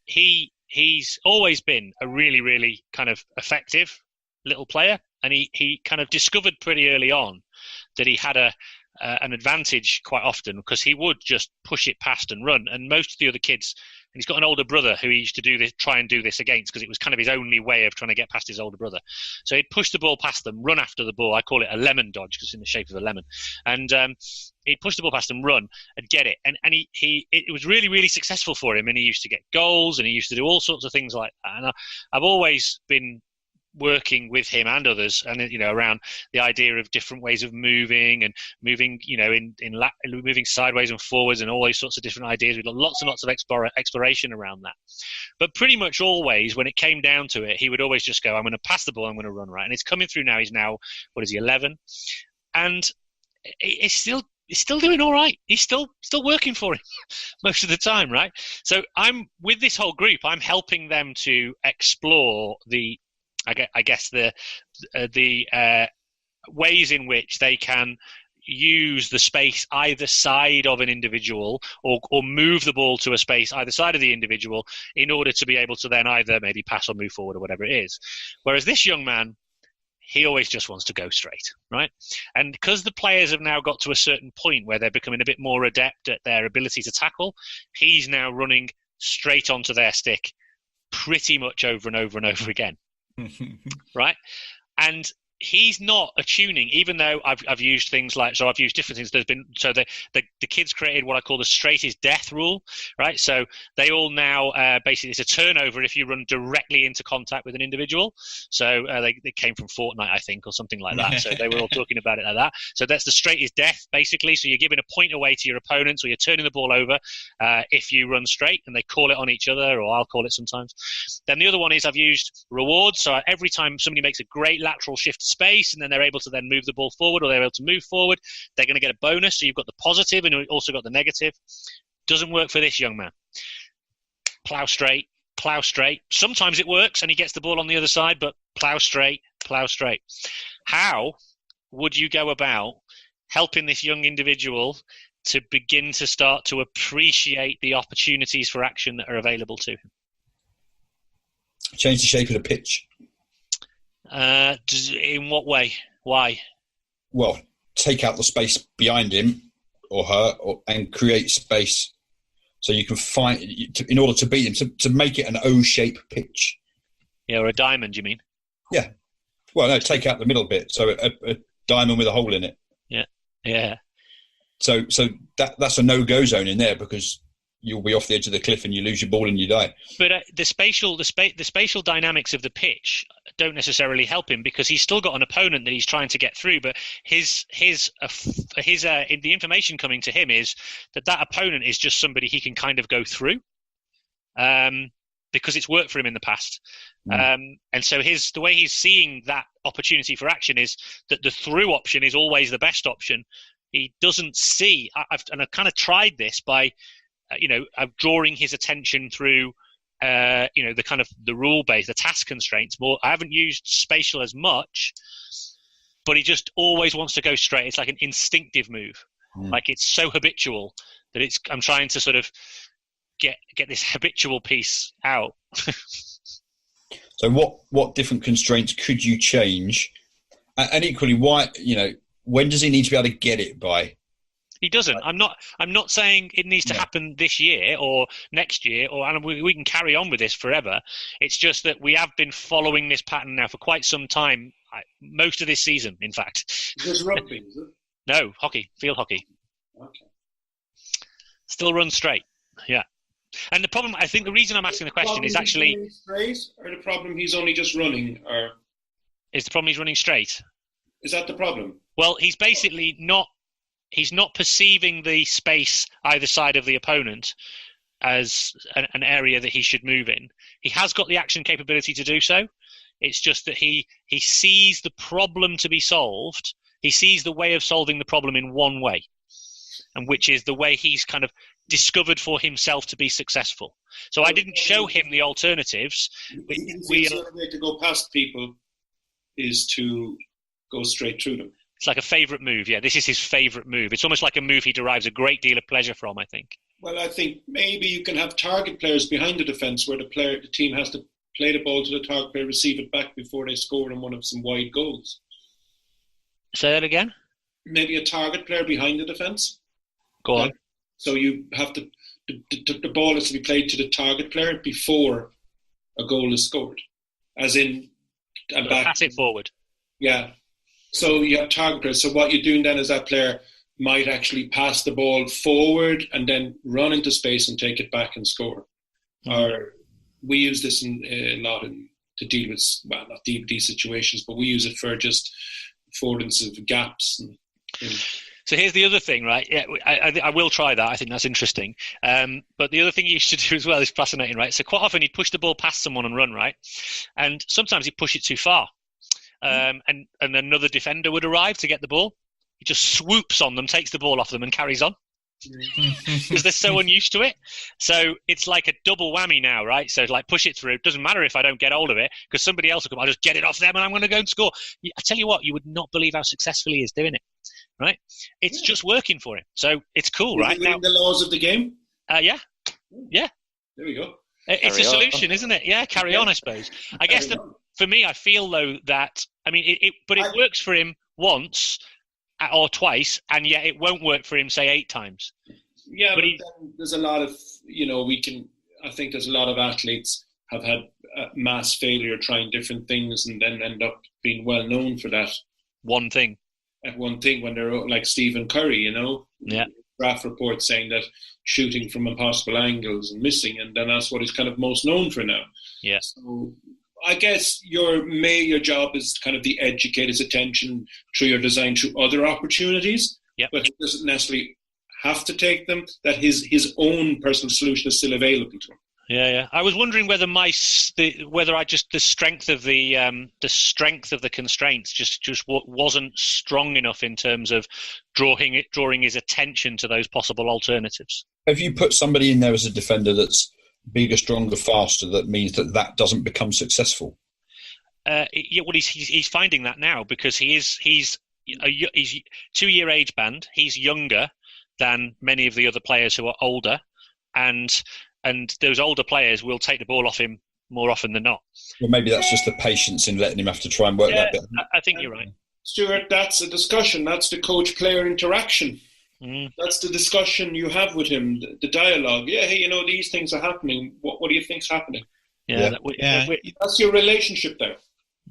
he's always been a really, really kind of effective little player, and he kind of discovered pretty early on that he had an advantage quite often, because he would just push it past and run. And most of the other kids, and he's got an older brother who he used to try and do this against, because it was kind of his only way of trying to get past his older brother. So he'd push the ball past them, run after the ball. I call it a lemon dodge because it's in the shape of a lemon. And he'd push the ball past them, run, and get it. And it was really, really successful for him. And he used to get goals, and he used to do all sorts of things like that. And I've always been working with him and others, and around the idea of different ways of moving, and moving, moving sideways and forwards, and all those sorts of different ideas. We've got lots and lots of exploration around that. But pretty much always, when it came down to it, he would always just go, "I'm going to pass the ball, I'm going to run right." And it's coming through now. He's now, what is he, 11, and it's still doing all right. He's still working for him most of the time, right? So I'm with this whole group. I'm helping them to explore I guess the ways in which they can use the space either side of an individual, or move the ball to a space either side of the individual, in order to be able to then either maybe pass or move forward or whatever it is. Whereas this young man, he always just wants to go straight, right? And because the players have now got to a certain point where they're becoming a bit more adept at their ability to tackle, he's now running straight onto their stick pretty much over and over and over again. Right? And he's not attuning, even though I've used things like, so I've used different things. There's been, so the kids created what I call the straight is death rule, right? So they all now basically, it's a turnover if you run directly into contact with an individual. So they came from Fortnite, I think, or something like that. So they were all talking about it like that. So that's the straight is death, basically. So you're giving a point away to your opponents, or you're turning the ball over if you run straight, and they call it on each other, or I'll call it sometimes. Then the other one is I've used rewards. So every time somebody makes a great lateral shift to space, and then they're able to then move the ball forward, or they're able to move forward, they're going to get a bonus. So you've got the positive and also got the negative. Doesn't work for this young man. Plow straight, plow straight. Sometimes it works and he gets the ball on the other side, but plow straight, plow straight. How would you go about helping this young individual to begin to start to appreciate the opportunities for action that are available to him? Change the shape of the pitch. In what way? Why? Well, take out the space behind him or her, and create space so you can find, in order to beat him, to make it an O-shaped pitch. Yeah, or a diamond, you mean? Yeah. Well, no, take out the middle bit, so a diamond with a hole in it. Yeah, yeah. So that's a no-go zone in there, because you'll be off the edge of the cliff and you lose your ball and you die. But the spatial dynamics of the pitch don't necessarily help him, because he's still got an opponent that he's trying to get through. But the information coming to him is that opponent is just somebody he can kind of go through, because it's worked for him in the past. And so the way he's seeing that opportunity for action is that the through option is always the best option. He doesn't see, I've kind of tried this by, drawing his attention through, the kind of the rule base, the task constraints more. I haven't used spatial as much, but he just always wants to go straight. It's like an instinctive move. Like it's so habitual that I'm trying to sort of get this habitual piece out. So what different constraints could you change? And equally, why, when does he need to be able to get it by? He doesn't. I'm not saying it needs to happen this year or next year, and we can carry on with this forever. It's just that we have been following this pattern now for quite some time, most of this season, in fact. Is this rugby, is it? No, hockey, field hockey. Okay. Still run straight, yeah. And the problem, I think the reason I'm asking the question is actually... Straight, or the problem he's only just running, or... Is the problem he's running straight? Is that the problem? Well, he's basically not... He's not perceiving the space either side of the opponent as an area that he should move in. He has got the action capability to do so. It's just that he sees the problem to be solved He sees the way of solving the problem in one way, and which is the way he's kind of discovered for himself to be successful. So I didn't show him the alternatives. The only way to go past people is to go straight through them. It's like a favourite move. Yeah, this is his favourite move. It's almost like a move he derives a great deal of pleasure from, I think. Well, I think maybe you can have target players behind the defence where the team has to play the ball to the target player, receive it back before they score in one of some wide goals. Say that again? Maybe a target player behind the defence. Go on. So you have to, the ball is to be played to the target player before a goal is scored. As in, pass it forward. Yeah. So you have target players. So what you're doing then is that player might actually pass the ball forward and then run into space and take it back and score. Or we use this a lot to deal with, well, not these situations, but we use it for just affordance of gaps. So here's the other thing, right? Yeah, I will try that. I think that's interesting. But the other thing you should do as well is fascinating, right? So quite often he'd push the ball past someone and run, right? And sometimes he'd push it too far. And another defender would arrive to get the ball. He just swoops on them, takes the ball off them and carries on. Because they're so unused to it. So it's like a double whammy now, right? So like push it through. It doesn't matter if I don't get hold of it because somebody else will come. I'll just get it off them and I'm going to go and score. I tell you what, you would not believe how successful he is doing it, right? It's just working for him. So it's cool, right? Now, the laws of the game? Yeah. There we go. It's a solution, isn't it? Yeah, carry on, I suppose. I guess for me, I feel though that, I mean, it works for him once or twice, and yet it won't work for him, say, 8 times. Yeah, but then there's a lot of, I think there's a lot of athletes have had mass failure trying different things and then end up being well known for that. One thing when they're like Stephen Curry, Yeah. Draft report saying that shooting from impossible angles and missing, and then that's what he's kind of most known for now. Yeah. So I guess your job is kind of the educate his attention through your design through other opportunities. Yep. But he doesn't necessarily have to take them. That his own personal solution is still available to him. Yeah. I was wondering whether the strength of the constraints just wasn't strong enough in terms of drawing his attention to those possible alternatives. Have you put somebody in there as a defender that's bigger, stronger, faster? That means that doesn't become successful. Well, he's finding that now because he's 2-year age band. He's younger than many of the other players who are older, and those older players will take the ball off him more often than not. Well, maybe that's just the patience in letting him have to try and work that bit. I think you're right, Stuart. That's a discussion. That's the coach-player interaction. That's the discussion you have with him, the dialogue. Yeah, hey, these things are happening. What do you think's happening? That's your relationship there.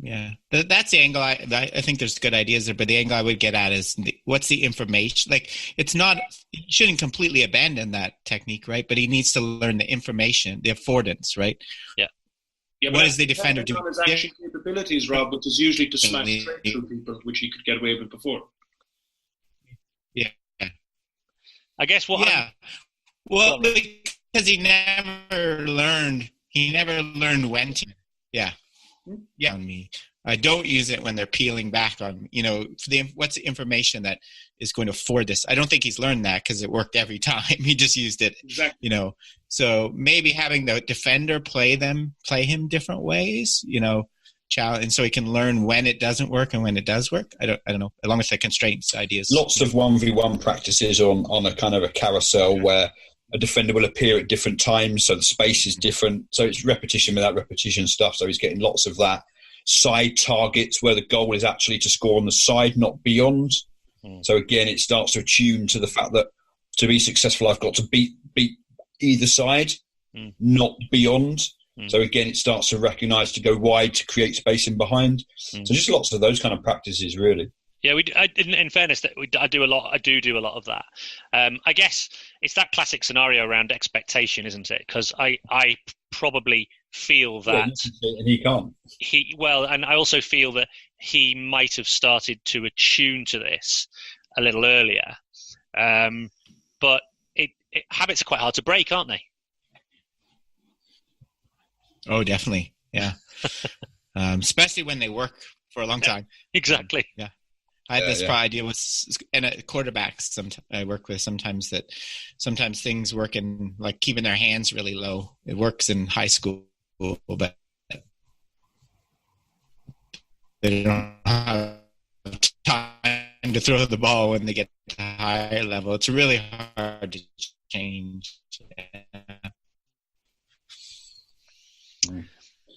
Yeah, that's the angle. I think there's good ideas there, but the angle I would get at is what's the information? Like, it's not, he shouldn't completely abandon that technique, right? But he needs to learn the information, the affordance, right? Yeah. What is the defender doing? His action capabilities, Rob, which is usually to smash straight through people, which he could get away with before. Yeah. I guess what. Yeah. Well, because he never learned when to. Yeah. Yeah, on me. I don't use it when they're peeling back on, what's the information that is going to afford this? I don't think he's learned that because it worked every time. He just used it, exactly. So maybe having the defender play him different ways, and so he can learn when it doesn't work and when it does work. I don't know. Along with the constraints ideas. Lots of 1v1 practices on a kind of a carousel where a defender will appear at different times, so the space is different. So it's repetition without repetition stuff. So he's getting lots of that. Side targets where the goal is actually to score on the side, not beyond. So again, it starts to attune to the fact that to be successful, I've got to beat either side, not beyond. So again, it starts to recognise to go wide to create space in behind. So just lots of those kind of practices, really. Yeah, in fairness, I do a lot. I do a lot of that. I guess it's that classic scenario around expectation, isn't it? Because I probably feel that and he can't. And I also feel that he might have started to attune to this a little earlier. But habits are quite hard to break, aren't they? Oh, definitely. Yeah. Especially when they work for a long time. Exactly. Yeah. I had this idea with and quarterbacks. I work with sometimes things work in like keeping their hands really low. It works in high school, but they don't have time to throw the ball when they get to a higher level. It's really hard to change.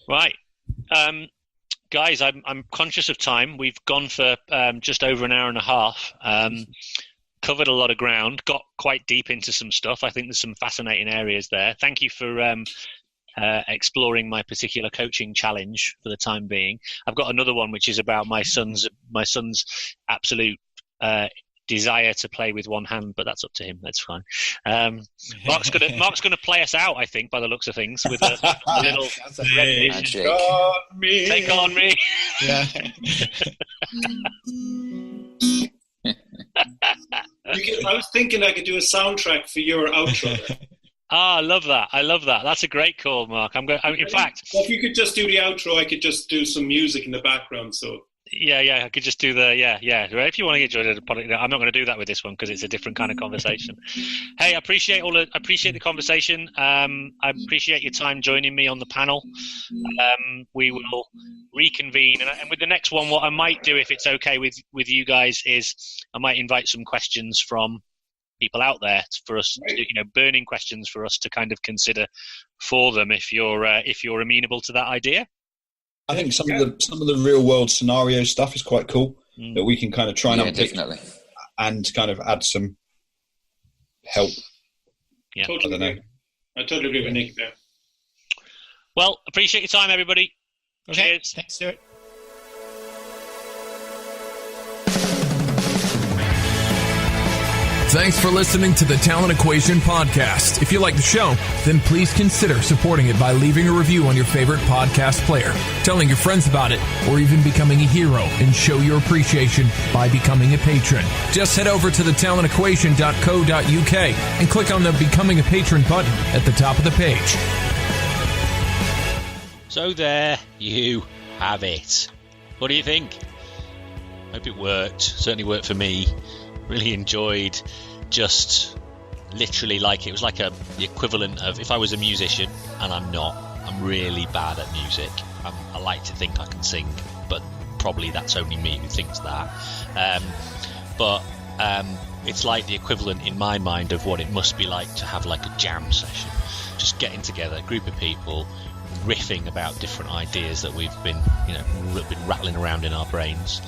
Right. Guys, I'm conscious of time. We've gone for just over an hour and a half. Covered a lot of ground, got quite deep into some stuff. I think there's some fascinating areas there. Thank you for exploring my particular coaching challenge for the time being. I've got another one which is about my son's absolute desire to play with one hand, but that's up to him. That's fine. Mark's gonna play us out, I think, by the looks of things, with a little Magic. Take on me. Yeah. I was thinking I could do a soundtrack for your outro. I love that. That's a great call, Mark. In fact, if you could just do the outro, I could just do some music in the background. So yeah, I could just do the If you want to get joined, I'm not going to do that with this one because it's a different kind of conversation. Hey, I appreciate the conversation. I appreciate your time joining me on the panel. We will reconvene, and with the next one, what I might do, if it's okay with you guys, is I might invite some questions from people out there for us, burning questions for us to kind of consider for them. If you're amenable to that idea. I think some of the real world scenario stuff is quite cool that we can kind of try and unpick definitely, and kind of add some help. Yeah, totally agree. I totally agree with Nick there. Well, appreciate your time, everybody. Okay. Cheers. Thanks, Stuart. Thanks for listening to the Talent Equation podcast. If you like the show, then please consider supporting it by leaving a review on your favorite podcast player, telling your friends about it, or even becoming a hero and show your appreciation by becoming a patron. Just head over to thetalentequation.co.uk and click on the Becoming a Patron button at the top of the page. So there you have it. What do you think? Hope it worked. Certainly worked for me. Really enjoyed just literally it was like the equivalent of if I was a musician, and I'm not. I'm really bad at music. I like to think I can sing, but probably that's only me who thinks that. But it's like the equivalent in my mind of what it must be like to have like a jam session. Just getting together, a group of people, riffing about different ideas that we've been rattling around in our brains.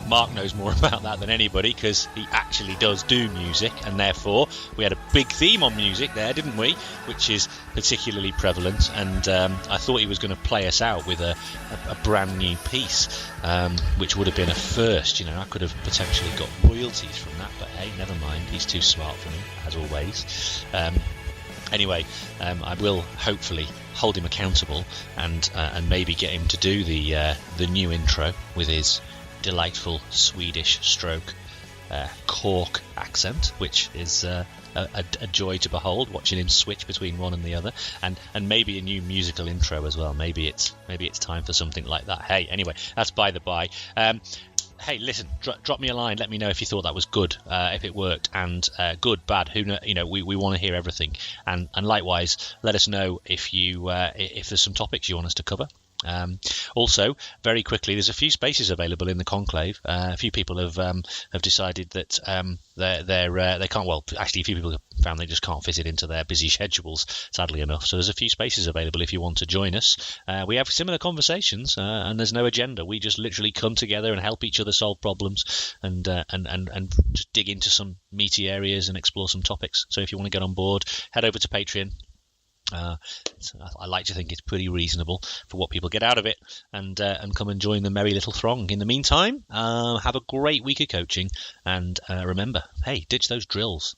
Mark knows more about that than anybody because he actually does do music, and therefore we had a big theme on music there, didn't we? Which is particularly prevalent, and I thought he was going to play us out with a brand new piece, which would have been a first. I could have potentially got royalties from that, but hey, never mind. He's too smart for me, as always. Anyway, I will hopefully hold him accountable and maybe get him to do the new intro with his delightful Swedish stroke Cork accent, which is a joy to behold, watching him switch between one and the other, and maybe a new musical intro as well. Maybe it's time for something like that. Hey, anyway, that's by the by. Hey, listen, drop me a line. Let me know if you thought that was good, if it worked, and good, bad. We want to hear everything, and likewise, let us know if there's some topics you want us to cover. Also, very quickly, there's a few spaces available in the conclave. A few people have decided that they can't. Well, actually, a few people have found they just can't fit it into their busy schedules, sadly enough. So there's a few spaces available if you want to join us. We have similar conversations, and there's no agenda. We just literally come together and help each other solve problems, and just dig into some meaty areas and explore some topics. So if you want to get on board, head over to Patreon. I like to think it's pretty reasonable for what people get out of it, and come and join the merry little throng. In the meantime, have a great week of coaching, and remember, hey, ditch those drills.